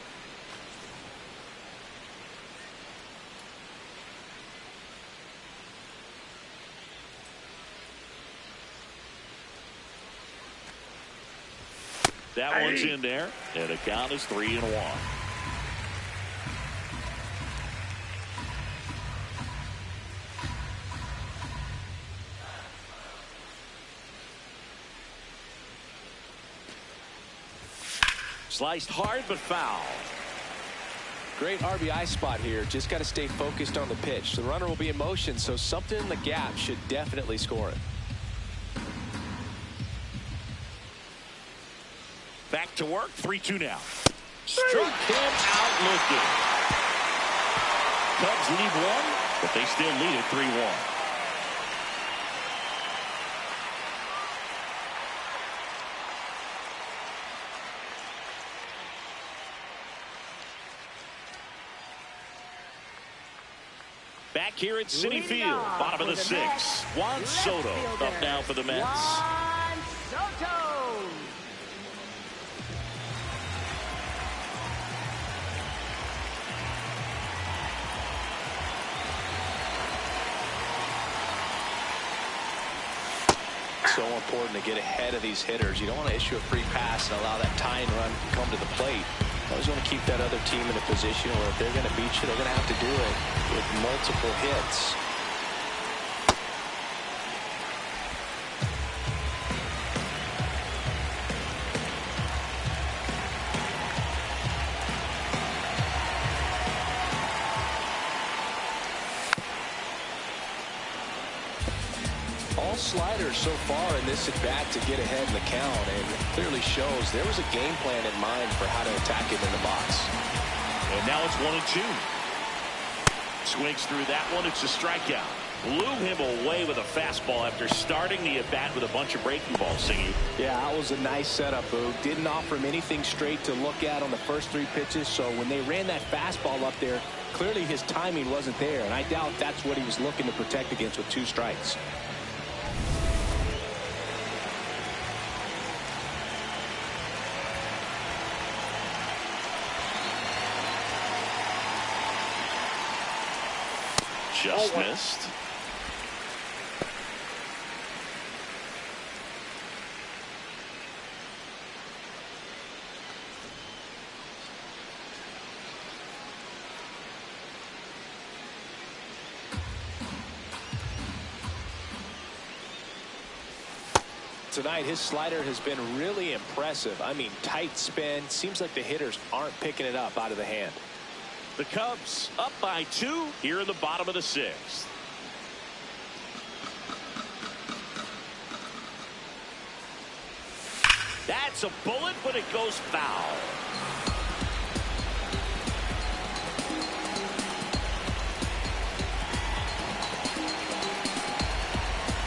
That one's in there, and the count is 3-1. Sliced hard, but foul. Great RBI spot here. Just got to stay focused on the pitch. The runner will be in motion, so something in the gap should definitely score it. Back to work, 3-2 now. Struck him out looking. Cubs lead 1, but they still lead it 3-1. Back here at Citi Field, bottom of the 6th. Juan Soto up now for the Mets. Juan Soto. So important to get ahead of these hitters. You don't want to issue a free pass and allow that tying run to come to the plate. Always want to keep that other team in a position where if they're going to beat you, they're going to have to do it with multiple hits. All sliders so far in this at bat to get ahead in the count, and it clearly shows there was a game plan in mind for how to attack him in the box. And now it's 1-2. swings through that one. It's a strikeout. Blew him away with a fastball after starting the at-bat with a bunch of breaking balls, Singy. Yeah, that was a nice setup, Boog. Didn't offer him anything straight to look at on the first 3 pitches, so when they ran that fastball up there, clearly his timing wasn't there, and I doubt that's what he was looking to protect against with 2 strikes. Just missed. Tonight, his slider has been really impressive. I mean, tight spin. Seems like the hitters aren't picking it up out of the hand. The Cubs up by 2 here in the bottom of the 6th. That's a bullet, but it goes foul.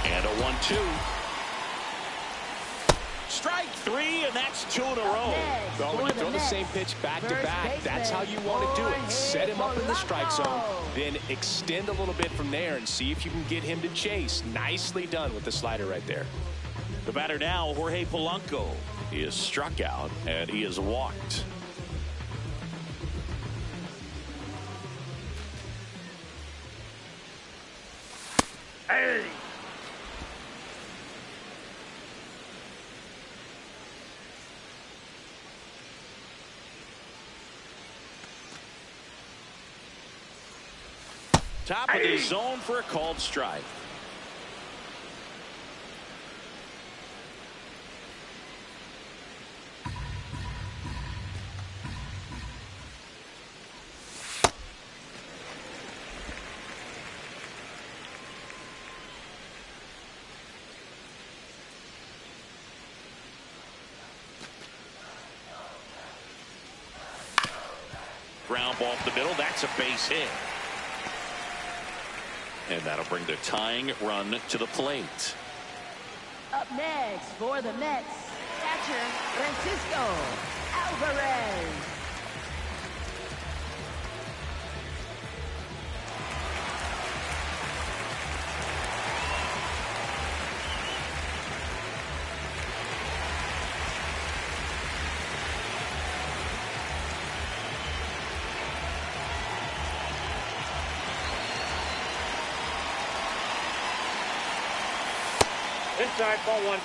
And a 1-2. Strike 3, and that's 2 in a row. Well, when you throw the same pitch back to back, that's how you want to do it. Set him up in the strike zone, then extend a little bit from there and see if you can get him to chase. Nicely done with the slider right there. The batter now, Jorge Polanco. He is struck out, and he is walked. Hey! Top of the zone for a called strike. Ground ball up the middle. That's a base hit. And that'll bring the tying run to the plate. Up next for the Mets, catcher Francisco Alvarez. Inside, ball 1.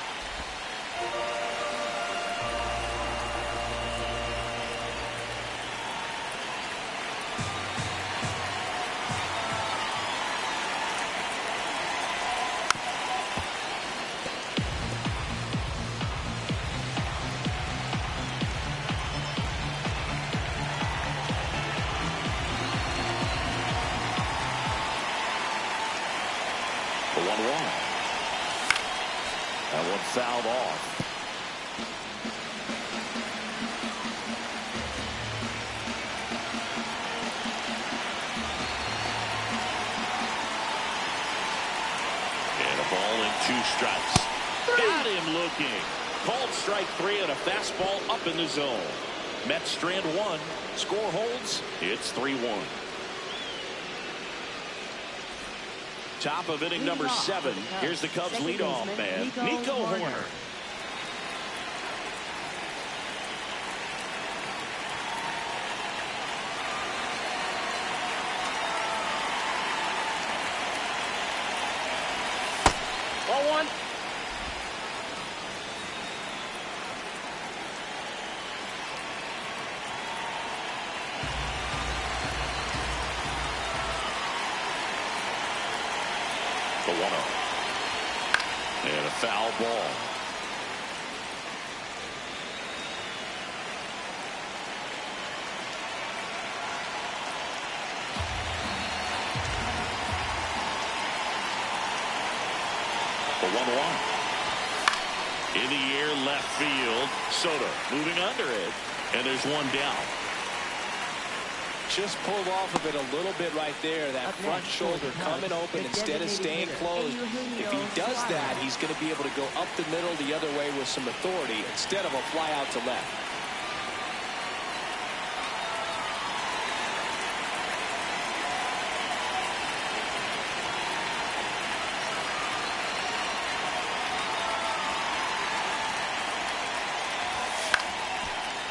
The 1-1. That one fouled off. And a ball and 2 strikes. Got him looking. Called strike 3 and a fastball up in the zone. Mets strand 1. Score holds. It's 3-1. Top of inning number 7. Here's the Cubs leadoff man, Nico Horner. Ball 1. The 1-0. And a foul ball. The 1-1. In the air, left field. Soto moving under it. And there's one down. just pulled off of it a little bit right there. That front shoulder coming open instead of staying closed. If he does that, he's going to be able to go up the middle the other way with some authority instead of a fly out to left.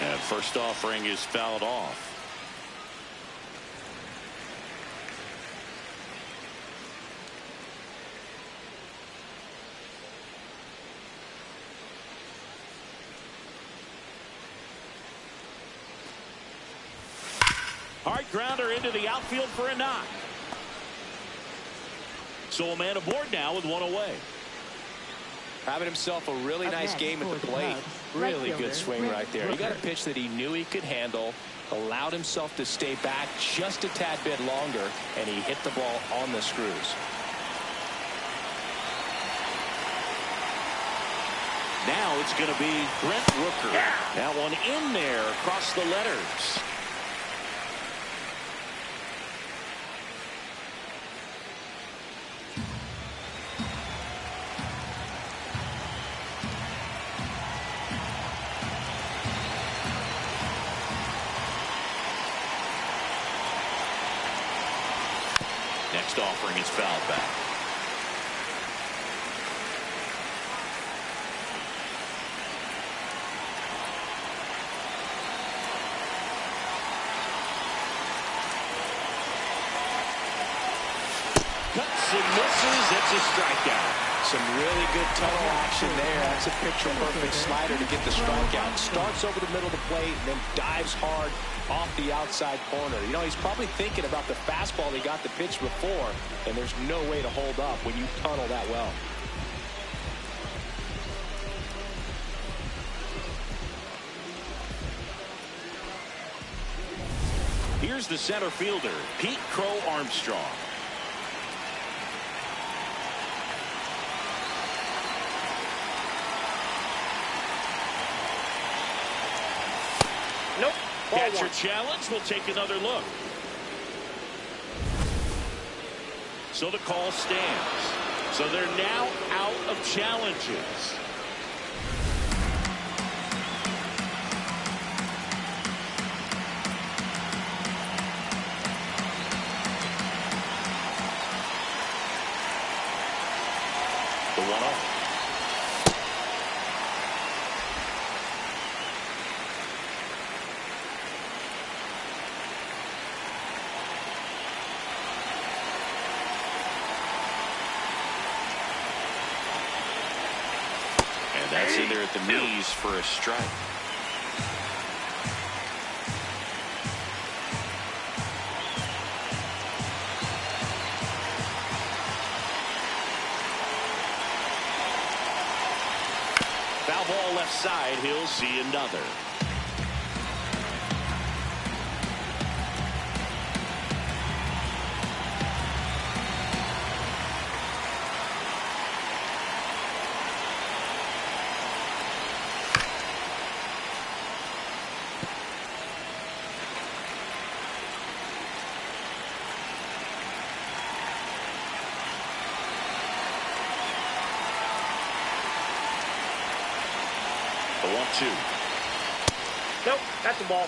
And first offering is fouled off. Hard grounder into the outfield for a knock. So a man aboard now with one away. Having himself a really nice game at the plate. Really good swing right there. He got a pitch that he knew he could handle, allowed himself to stay back just a tad bit longer, and he hit the ball on the screws. Now it's going to be Brent Rooker. That one in there across the letters. Next offering is fouled back. Cuts and misses. It's a strikeout. Some really good tunnel action there. That's a picture-perfect slider to get the strikeout. Starts over the middle of the plate and then dives hard off the outside corner. You know, he's probably thinking about the fastball he got the pitch before, and there's no way to hold up when you tunnel that well. Here's the center fielder, Pete Crow Armstrong. Nope. Catcher challenge. We'll take another look. So the call stands. So they're now out of challenges. The 1-0. That's in there at the knees for a strike. Foul ball left side. He'll see another. The 1-2. Nope, that's a ball.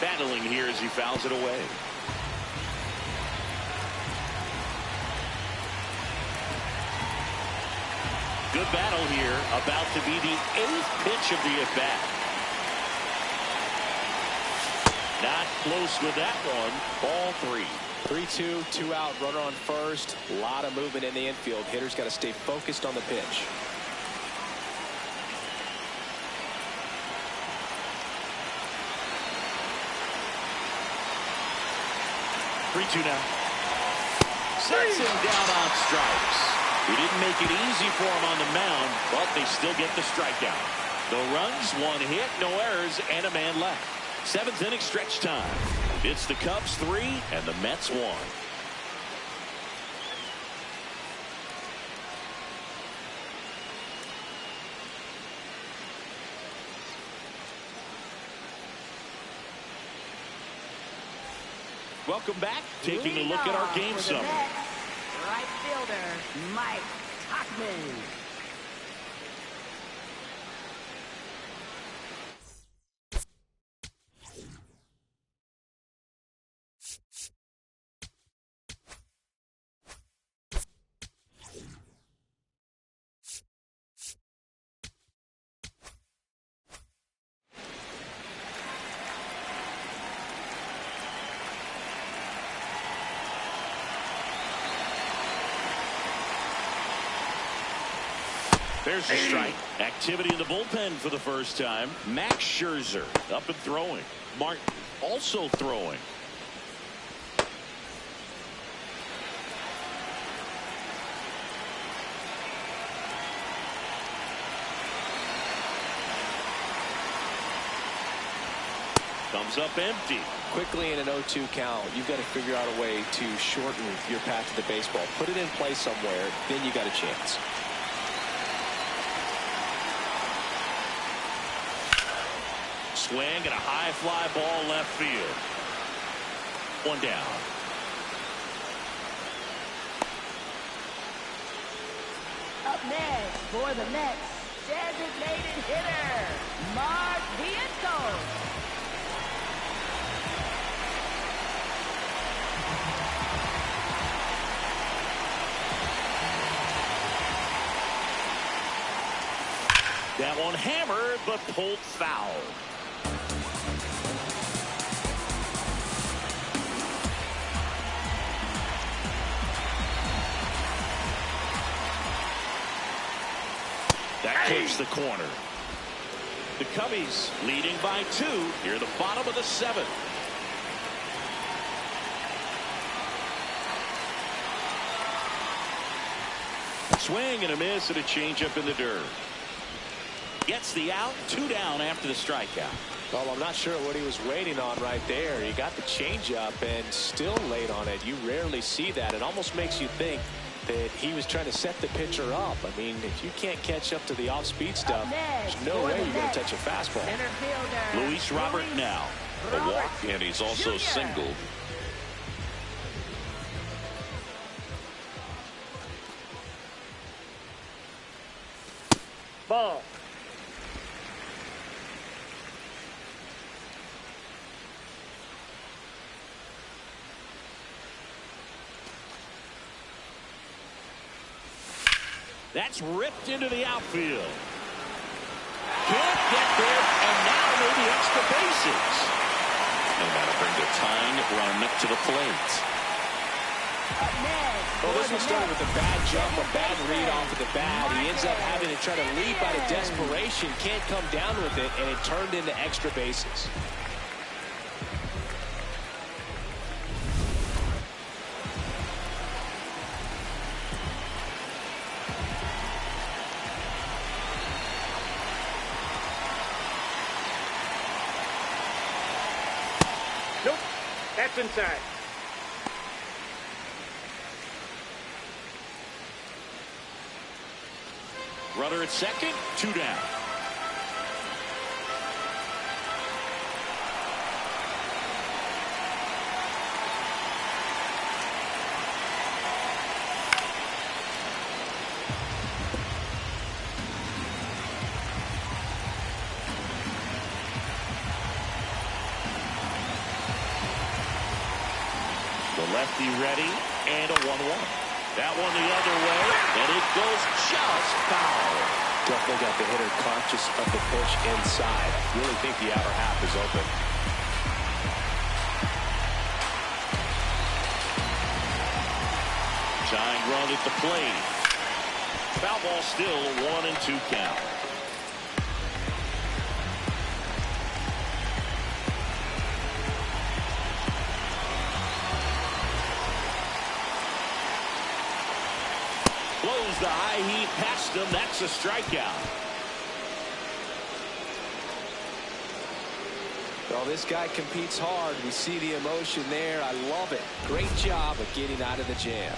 Battling here as he fouls it away. Good battle here. About to be the 8th pitch of the at-bat. Not close with that one. Ball 3. 3-2, 2 out, runner on first. A lot of movement in the infield. Hitter's got to stay focused on the pitch. Three-two now. Sets him down on strikes. He didn't make it easy for him on the mound, but they still get the strikeout. No runs, 1 hit, no errors, and a man left. 7th inning stretch time. It's the Cubs 3 and the Mets 1. Welcome back. Taking a look at our game summary. Right fielder, Mike Tauchman. There's a strike. Activity in the bullpen for the first time. Max Scherzer up and throwing. Martin also throwing. Comes up empty. Quickly in an 0-2 count, you've got to figure out a way to shorten your path to the baseball. Put it in play somewhere, then you got a chance. Swing and a high fly ball left field. One down. Up next for the Mets, designated hitter, Mark Vientos. That one hammered, but pulled foul. That clips the corner. The Cubbies leading by 2 near the bottom of the 7th. Swing and a miss and a changeup in the dirt. Gets the out, 2 down after the strikeout. Well, I'm not sure what he was waiting on right there. He got the changeup and still late on it. You rarely see that. It almost makes you think that he was trying to set the pitcher up. I mean, if you can't catch up to the off-speed stuff, there's no way you're going to touch a fastball. Luis Robert now. A walk, and he's also singled. Ball. That's ripped into the outfield. Can't get there, and now maybe extra bases. And that'll bring the tying run to the plate. Well, this one started with a bad jump, a bad read off of the bat. He ends up having to try to leap out of desperation, can't come down with it, and it turned into extra bases. Nope. That's inside. Runner at second, 2 down. The lefty ready, and a 1-1. That one the other way, and it goes just foul. Definitely got the hitter conscious of the pitch inside. Really think the outer half is open. Tying run at the plate. Foul ball still, a 1-2 count. Blows the high heat past him. That's a strikeout. Well, this guy competes hard. We see the emotion there. I love it. Great job of getting out of the jam.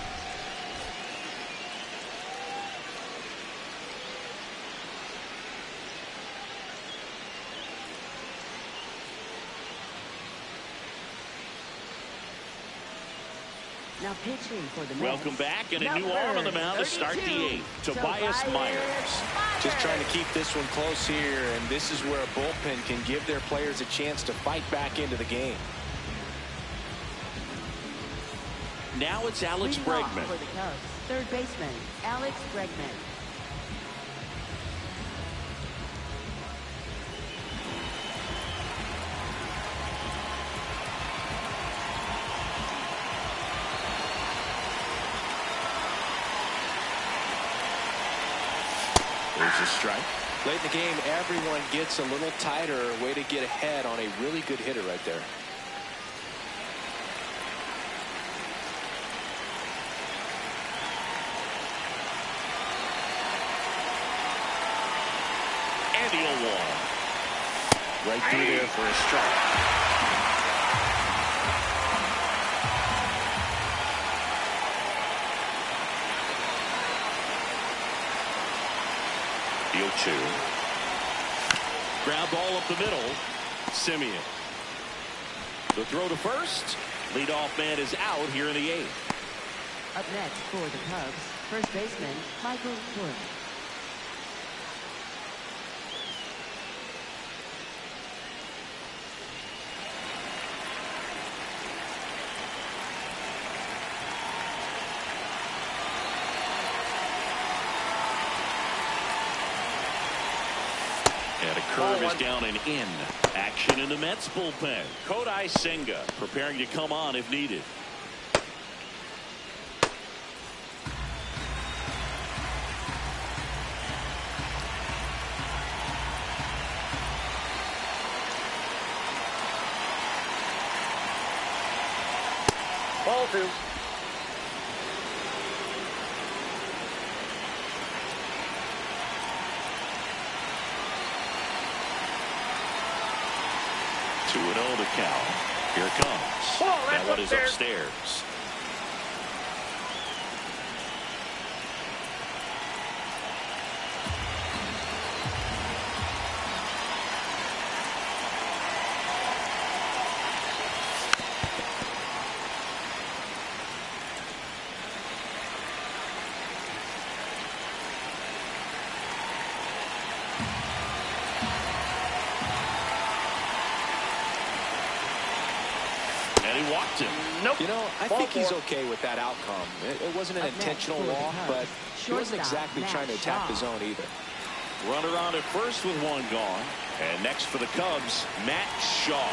Now pitching for the Mets. Welcome back, and a new arm on the mound to start the eighth. Tobias Myers. Just trying to keep this one close here, and this is where a bullpen can give their players a chance to fight back into the game. Now it's Alex Leading off Bregman. for the Cubs, third baseman, Alex Bregman. There's a strike. Late in the game, everyone gets a little tighter. Way to get ahead on a really good hitter right there. And he'll walk. Right through there for a strike. The 0-2. Ground ball up the middle. Simeon. The throw to first. Leadoff man is out here in the eighth. Up next for the Cubs, first baseman, Michael Wood. And a curve is down and in. Action in the Mets bullpen. Kodai Senga preparing to come on if needed. Ball two. Two and 0 to count. Here it comes. Oh, that's that one is upstairs. upstairs. And he walked him. Nope. You know, I Ball think he's four. okay with that outcome. It wasn't an Up next intentional for the walk, Cubs, but he wasn't shortstop, exactly Matt trying to attack the Shaw. zone either. Runner on at first with one gone. And next for the Cubs, Matt Shaw.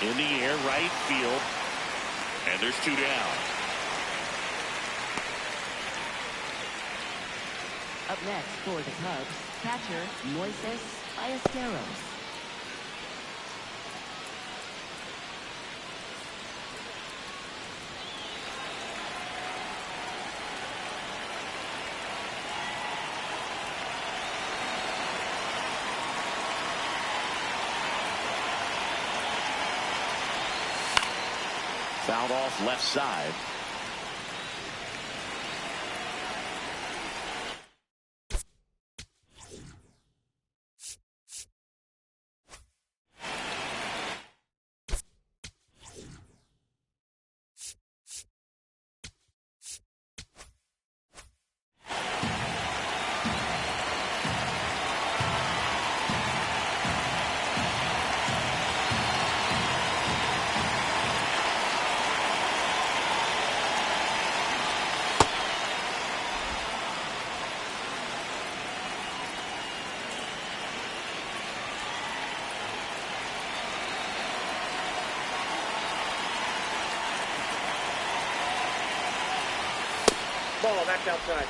In the air, right field. And there's two down. Up next for the Cubs, catcher, Moises Ballesteros. Fouled off left side. Ball, that's outside.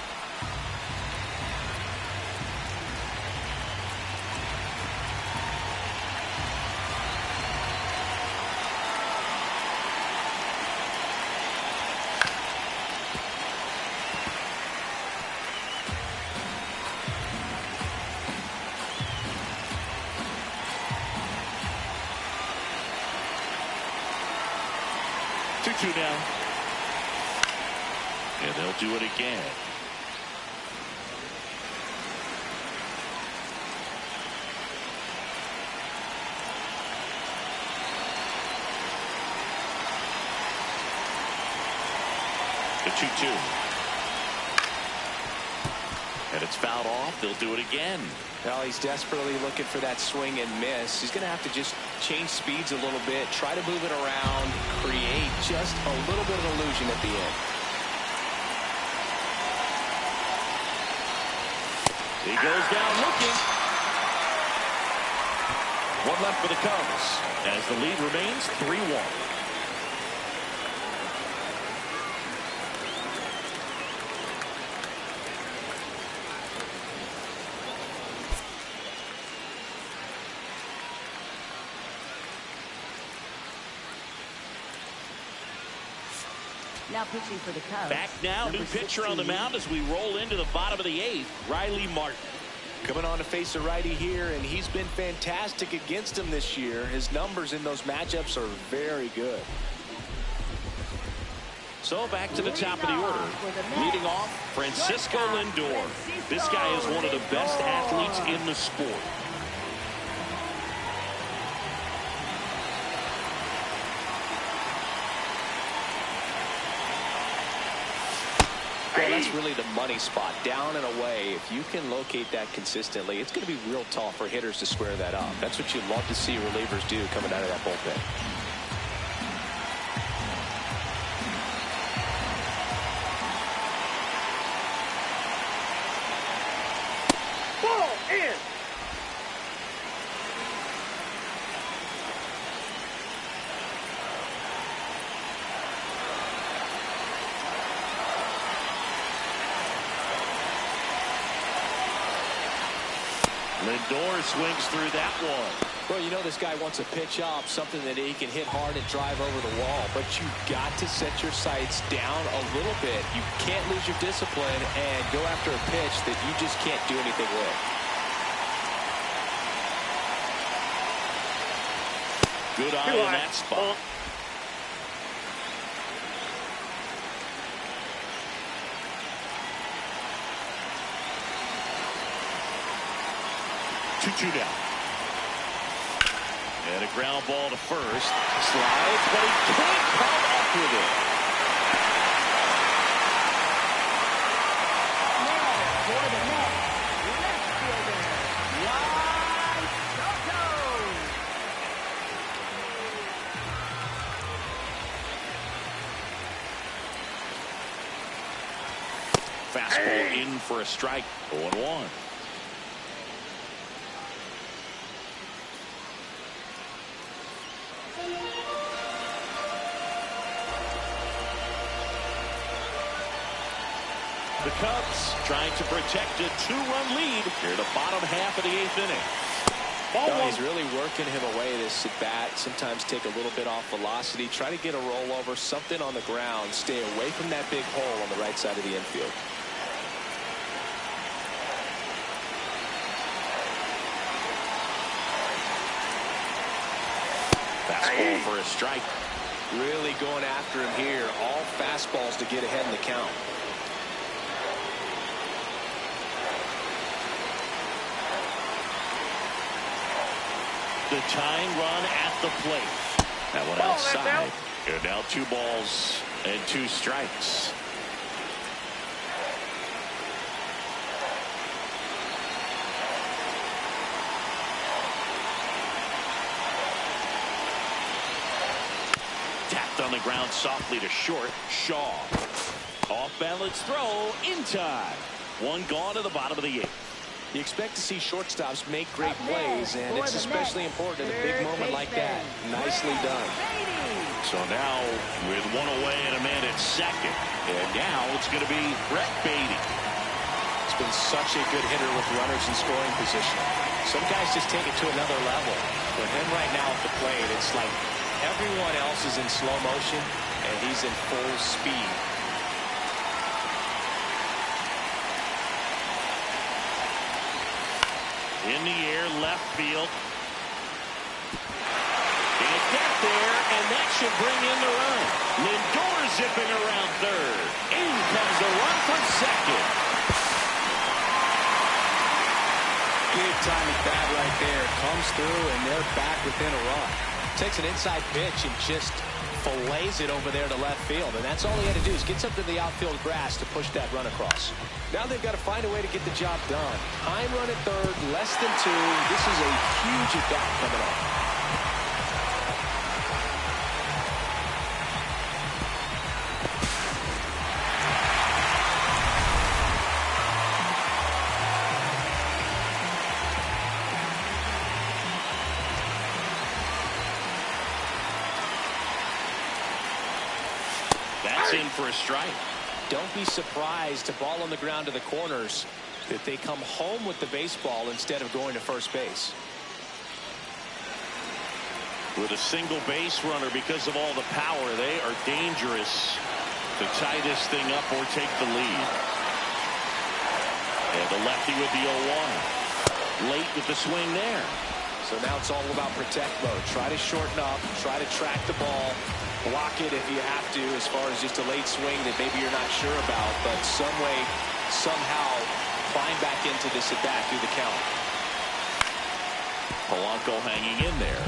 Two now. And they'll do it again. 2-2. And it's fouled off. They'll do it again. Well, he's desperately looking for that swing and miss. He's going to have to just change speeds a little bit, try to move it around, create just a little bit of illusion at the end. He goes down looking. One left for the Cubs as the lead remains 3-1. Now pitching for the Cubs. Back now, new pitcher on the mound as we roll into the bottom of the 8th, Riley Martin. Coming on to face a righty here, and he's been fantastic against him this year. His numbers in those matchups are very good. So back to the top of the order. Leading off, Francisco Lindor. This guy is one of the best athletes in the sport. Well, that's really the money spot, down and away. If you can locate that consistently, it's going to be real tough for hitters to square that up. That's what you love to see relievers do coming out of that bullpen. Ball in. Lindor swings through that one. Well, you know this guy wants a pitch up, something that he can hit hard and drive over the wall. But you've got to set your sights down a little bit. You can't lose your discipline and go after a pitch that you just can't do anything with. Good eye in that spot. 2-2 down. And a ground ball to first. Slides, but he can't come up with it. Now for the Mets, left fielder, Juan Soto. Fastball in for a strike. 0-1. The Cubs trying to protect a 2-run lead here the bottom half of the 8th inning. No, he's really working him away this at bat. Sometimes take a little bit off velocity. Try to get a rollover, something on the ground. Stay away from that big hole on the right side of the infield. Fastball for a strike. Really going after him here. All fastballs to get ahead in the count. The tying run at the plate. That one outside. And now 2 balls and 2 strikes. Tapped on the ground softly to short. Shaw. Off balance throw in time. One gone to the bottom of the 8th. You expect to see shortstops make great plays, and it's especially important at a big moment like that. Nicely done. So now with 1 away and a man at second. And now it's going to be Brett Beatty. He's been such a good hitter with runners in scoring position. Some guys just take it to another level. For him right now at the plate, it's like everyone else is in slow motion, and he's in full speed. In the air, left field. Can't get there, and that should bring in the run. Lindor zipping around third. In comes the run for second. Big time at bat right there. Comes through, and they're back within a run. Takes an inside pitch and just fillets it over there to left field. And that's all he had to do is get something to the outfield grass to push that run across. Now they've got to find a way to get the job done. Time run at third, less than 2. This is a huge at-bat coming up. That's in for a strike. Don't be surprised to ball on the ground to the corners that they come home with the baseball instead of going to first base. With a single base runner, because of all the power, they are dangerous to tie this thing up or take the lead. And the lefty with the 0-1. Late with the swing there. So now it's all about protect mode. Try to shorten up, try to track the ball, block it if you have to, as far as just a late swing that maybe you're not sure about, but some way, somehow climb back into this at bat through the count. Polanco hanging in there.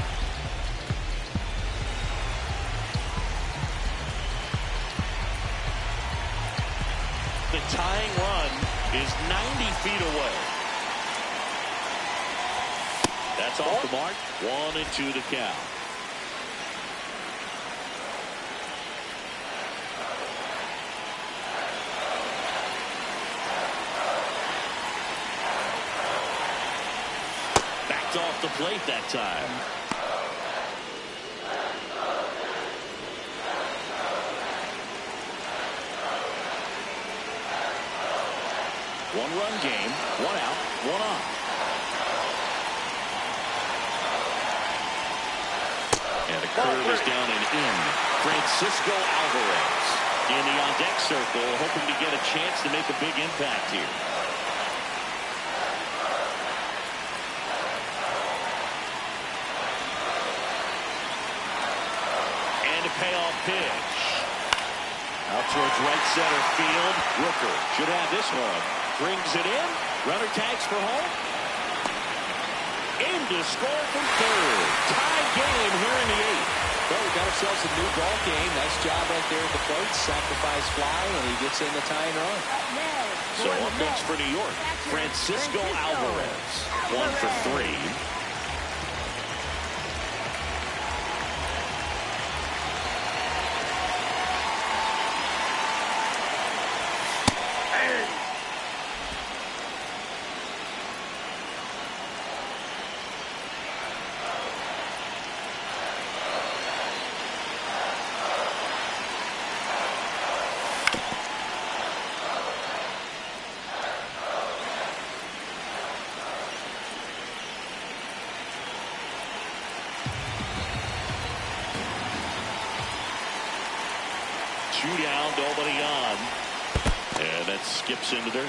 The tying run is 90 feet away. That's off the mark. 1-2 to count. Backed off the plate that time. One-run game, 1 out, 1 on. And a curve is down and in. Francisco Alvarez in the on-deck circle, hoping to get a chance to make a big impact here. And a payoff pitch. Out towards right center field. Rooker should have this one. Brings it in. Runner tags for home. In to score from third. Tie game here in the 8th. Well, we got ourselves a new ball game. Nice job right there at the plate. Sacrifice fly, and he gets in the tying run. So offense for New York. Francisco Alvarez. 1 for 3. Two down, nobody on. And that skips into dirt.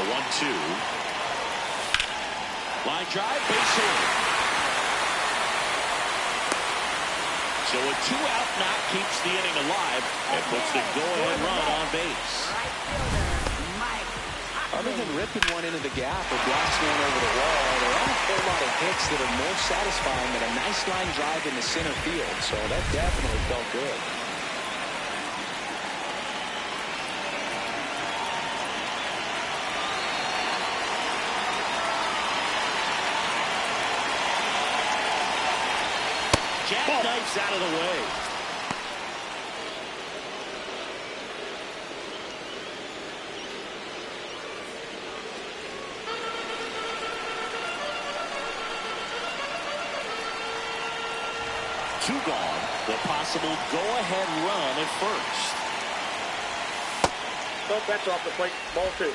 The 1-2. Line drive, base hit. So a 2-out knock keeps the inning alive and puts the go-ahead run on base. Other than ripping one into the gap or blasting one over the wall, there aren't a whole lot of hits that are more satisfying than a nice line drive into center field. So that definitely felt good. Jackknifes out of the way. Two gone. The possible go-ahead run at first. No bets off the plate. Ball 2.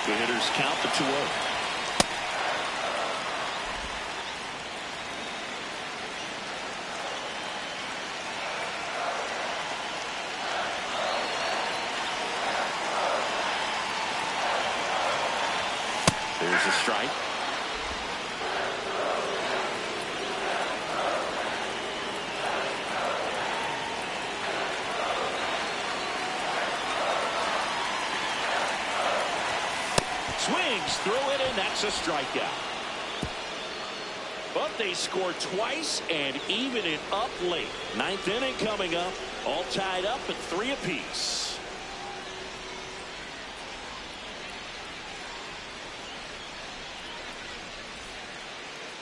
The hitters count the 2-0. There's a strike. Swings through it, and that's a strikeout. But they scored twice and even it up late. Ninth inning coming up. All tied up at 3 apiece.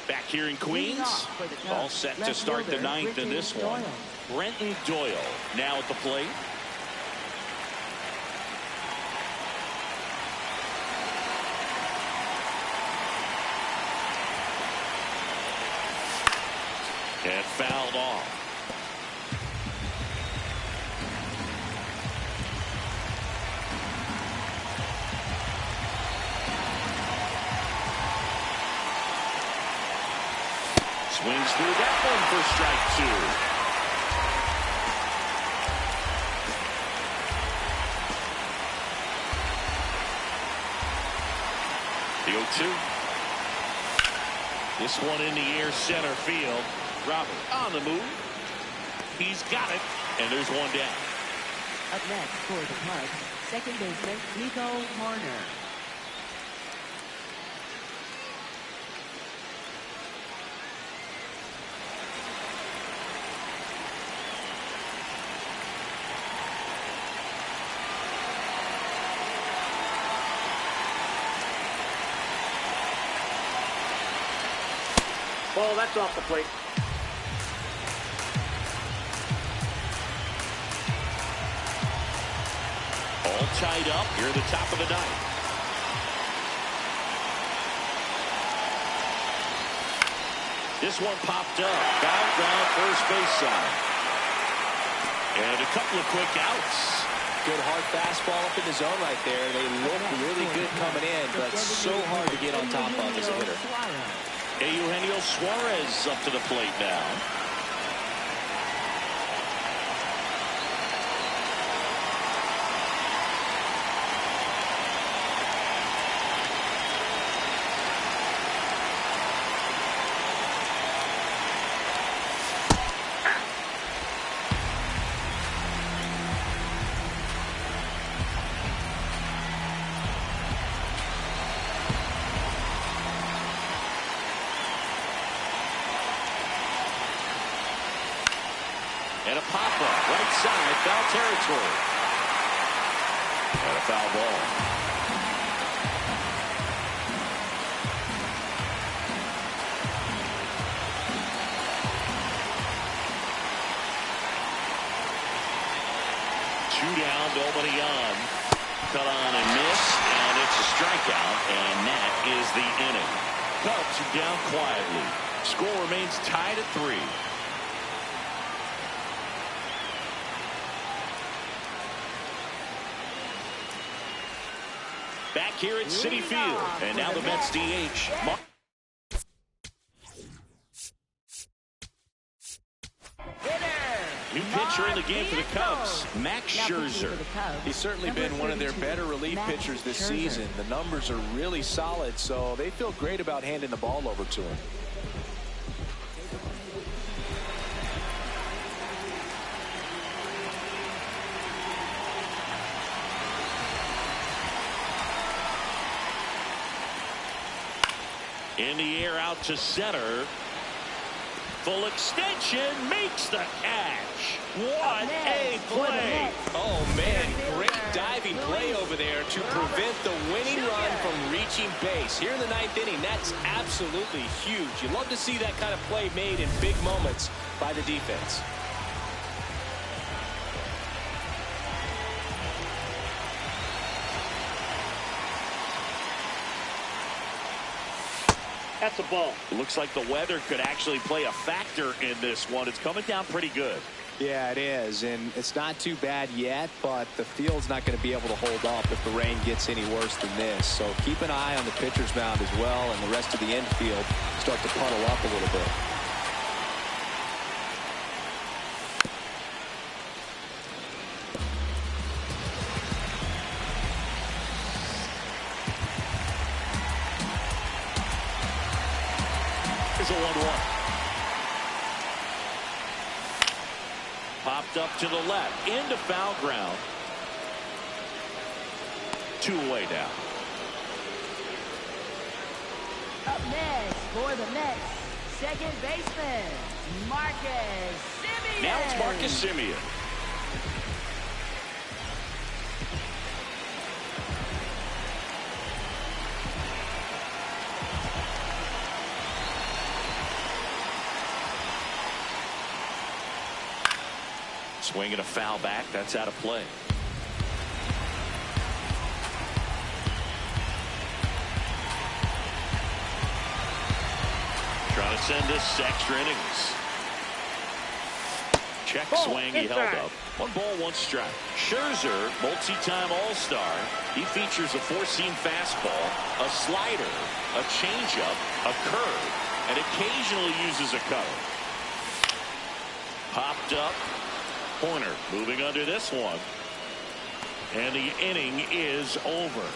Back here in Queens. All set to start the ninth in this one. Brenton Doyle now at the plate. And fouled off. Swings through that one for strike 2. The 0-2. This one in the air center field. Robert on the move. He's got it, and there's one down. Up next for the Cubs, second baseman Nico Horner. Ball, that's off the plate. All tied up here at the top of the ninth. This one popped up. Foul ground first base side. And a couple of quick outs. Good hard fastball up in the zone right there. They look really good coming in, but so hard to get on top of as a hitter. Eugenio Suarez up to the plate now. And a pop-up, right side, foul territory. And a foul ball. Two down, nobody on. Cut on and miss, and it's a strikeout, and that is the inning. Cubs are down quietly. Score remains tied at 3. Back here at Citi Field, and now the Mets DH. New pitcher in the game for the Cubs, Max Scherzer. He's certainly been one of their better relief pitchers this season. The numbers are really solid, so they feel great about handing the ball over to him. In the air out to center. Full extension, makes the catch. What a play. Oh, man, great diving play over there to prevent the winning run from reaching base. Here in the ninth inning, that's absolutely huge. You love to see that kind of play made in big moments by the defense. That's a ball. Looks like the weather could actually play a factor in this one. It's coming down pretty good. Yeah, it is, and it's not too bad yet, but the field's not going to be able to hold up if the rain gets any worse than this. So keep an eye on the pitcher's mound as well, and the rest of the infield start to puddle up a little bit. Here's a 1-1. Popped up to the left. Into foul ground. 2 away now. Up next for the Mets, second baseman, Marcus Semien. Now it's Marcus Semien. Swinging a foul back. That's out of play. Trying to send this extra innings. Check swing. He held up. 1 ball, 1 strike. Scherzer, multi-time All-Star. He features a 4-seam fastball, a slider, a changeup, a curve, and occasionally uses a cutter. Popped up. Corner moving under this one. And the inning is over.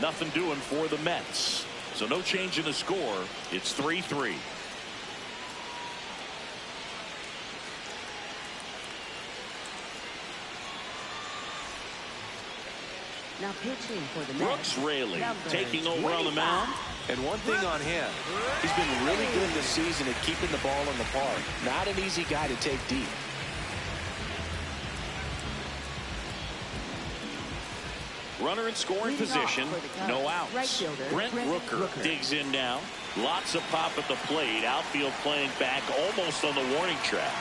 Nothing doing for the Mets. So no change in the score. It's 3-3. Now pitching for the Brooks Mets, Raley number taking over on the 25. mound. And one thing on him, he's been really good this season at keeping the ball in the park. Not an easy guy to take deep. Runner in scoring Leading position. off for the Cubs, No outs. right fielder, Brent Rooker digs in now. Lots of pop at the plate. Outfield playing back almost on the warning track.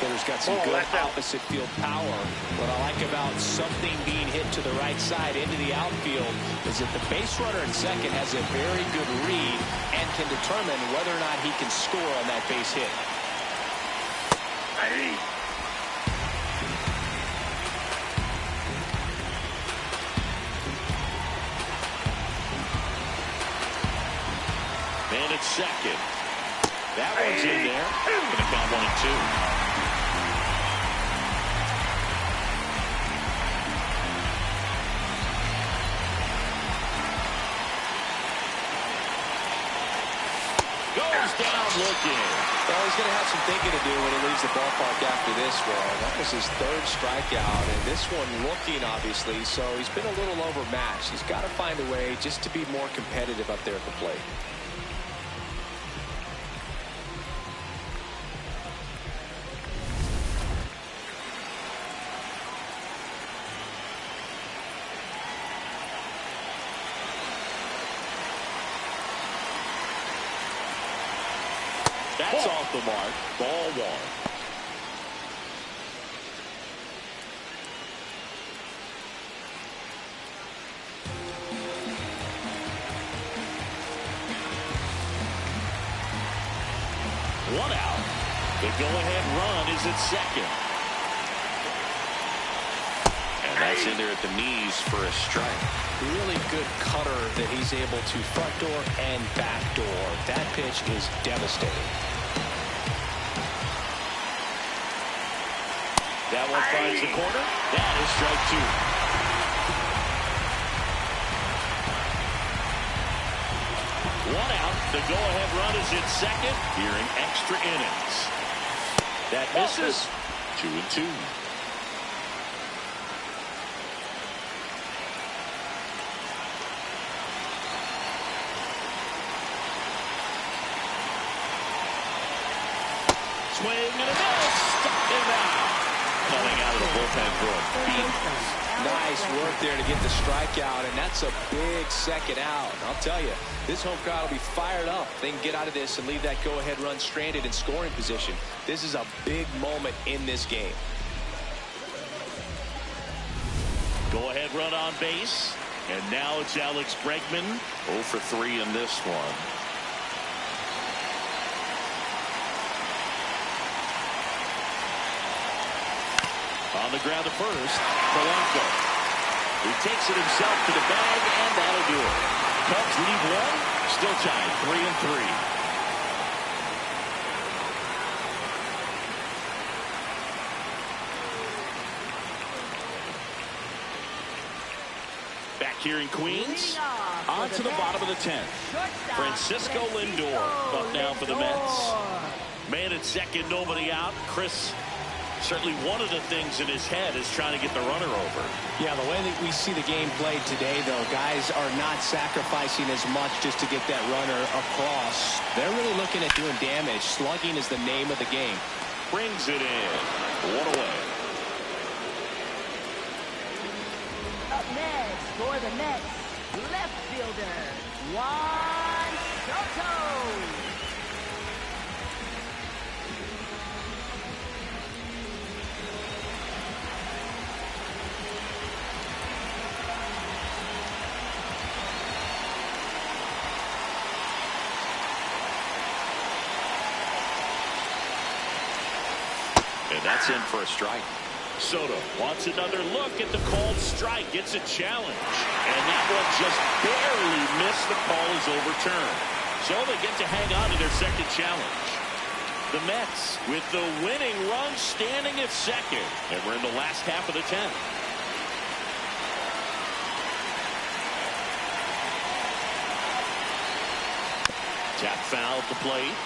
Hitter's got some good opposite field power. What I like about something being hit to the right side into the outfield is that the base runner in second has a very good read and can determine whether or not he can score on that base hit. Man at second. That one's in there. Gonna count 1-2. Goes down looking. Well, he's going to have some thinking to do when he leaves the ballpark after this one. That was his 3rd strikeout, and this one looking, obviously, so he's been a little overmatched. He's got to find a way just to be more competitive up there at the plate. That's off the mark. Ball 1. One out. The go-ahead run is at second. And that's in there at the knees for a strike. Really good cutter that he's able to front door and back door. That pitch is devastating. That one finds the corner. That is strike 2. 1 out. The go-ahead run is in second here in extra innings. That misses. 2-2. Swing and a miss. Struck him out. Coming out of the bullpen for a beat. Nice work there to get the strikeout, and that's a big second out. And I'll tell you, this home crowd will be fired up. They can get out of this and leave that go-ahead run stranded in scoring position. This is a big moment in this game. Go-ahead run on base. And now it's Alex Bregman. 0 for 3 in this one. On the ground to first, Polanco. He takes it himself to the bag, and that'll do it. Cubs lead 1, still tied 3-3. Back here in Queens, on to the bottom of the 10th. Francisco Lindor up now for the Mets. Man at second, nobody out. Chris, certainly one of the things in his head is trying to get the runner over. Yeah, the way that we see the game played today, though, guys are not sacrificing as much just to get that runner across. They're really looking at doing damage. Slugging is the name of the game. Brings it in. One away. Up next for the Mets, left fielder, Juan Soto. And that's in for a strike. Soto wants another look at the called strike. Gets a challenge. And that one just barely missed. The call is overturned. So they get to hang on to their second challenge. The Mets with the winning run standing at second. And we're in the last half of the 10th. Tap foul at the plate.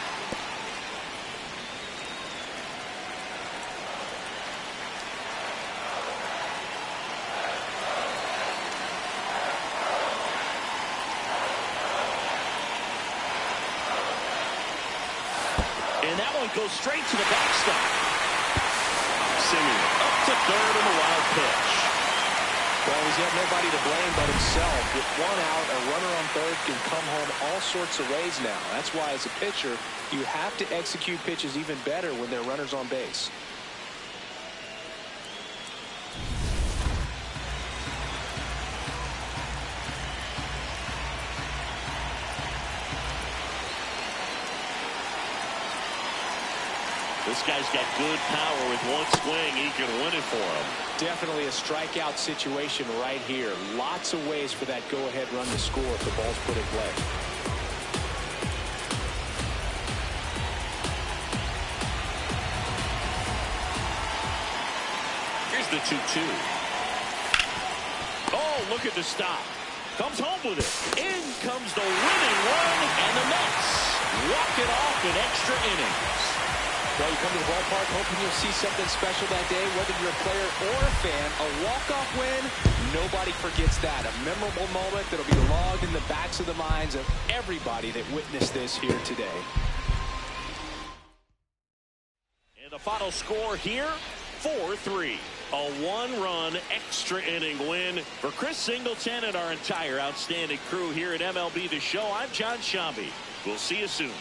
And that one goes straight to the backstop. Singing up to third in the wild pitch. Well, he's got nobody to blame but himself. With one out, a runner on third can come home all sorts of ways now. That's why, as a pitcher, you have to execute pitches even better when there are runners on base. This guy's got good power. With one swing, he can win it for him. Definitely a strikeout situation right here. Lots of ways for that go-ahead run to score if the ball's put in play. Here's the 2-2. Oh, look at the stop. Comes home with it. In comes the winning run, and the Mets walk it off in extra innings. Well, you come to the ballpark hoping you'll see something special that day, whether you're a player or a fan. A walk-off win, nobody forgets that. A memorable moment that'll be logged in the backs of the minds of everybody that witnessed this here today. And the final score here, 4-3. A one-run extra inning win for Chris Singleton and our entire outstanding crew here at MLB The Show. I'm John Shambi. We'll see you soon.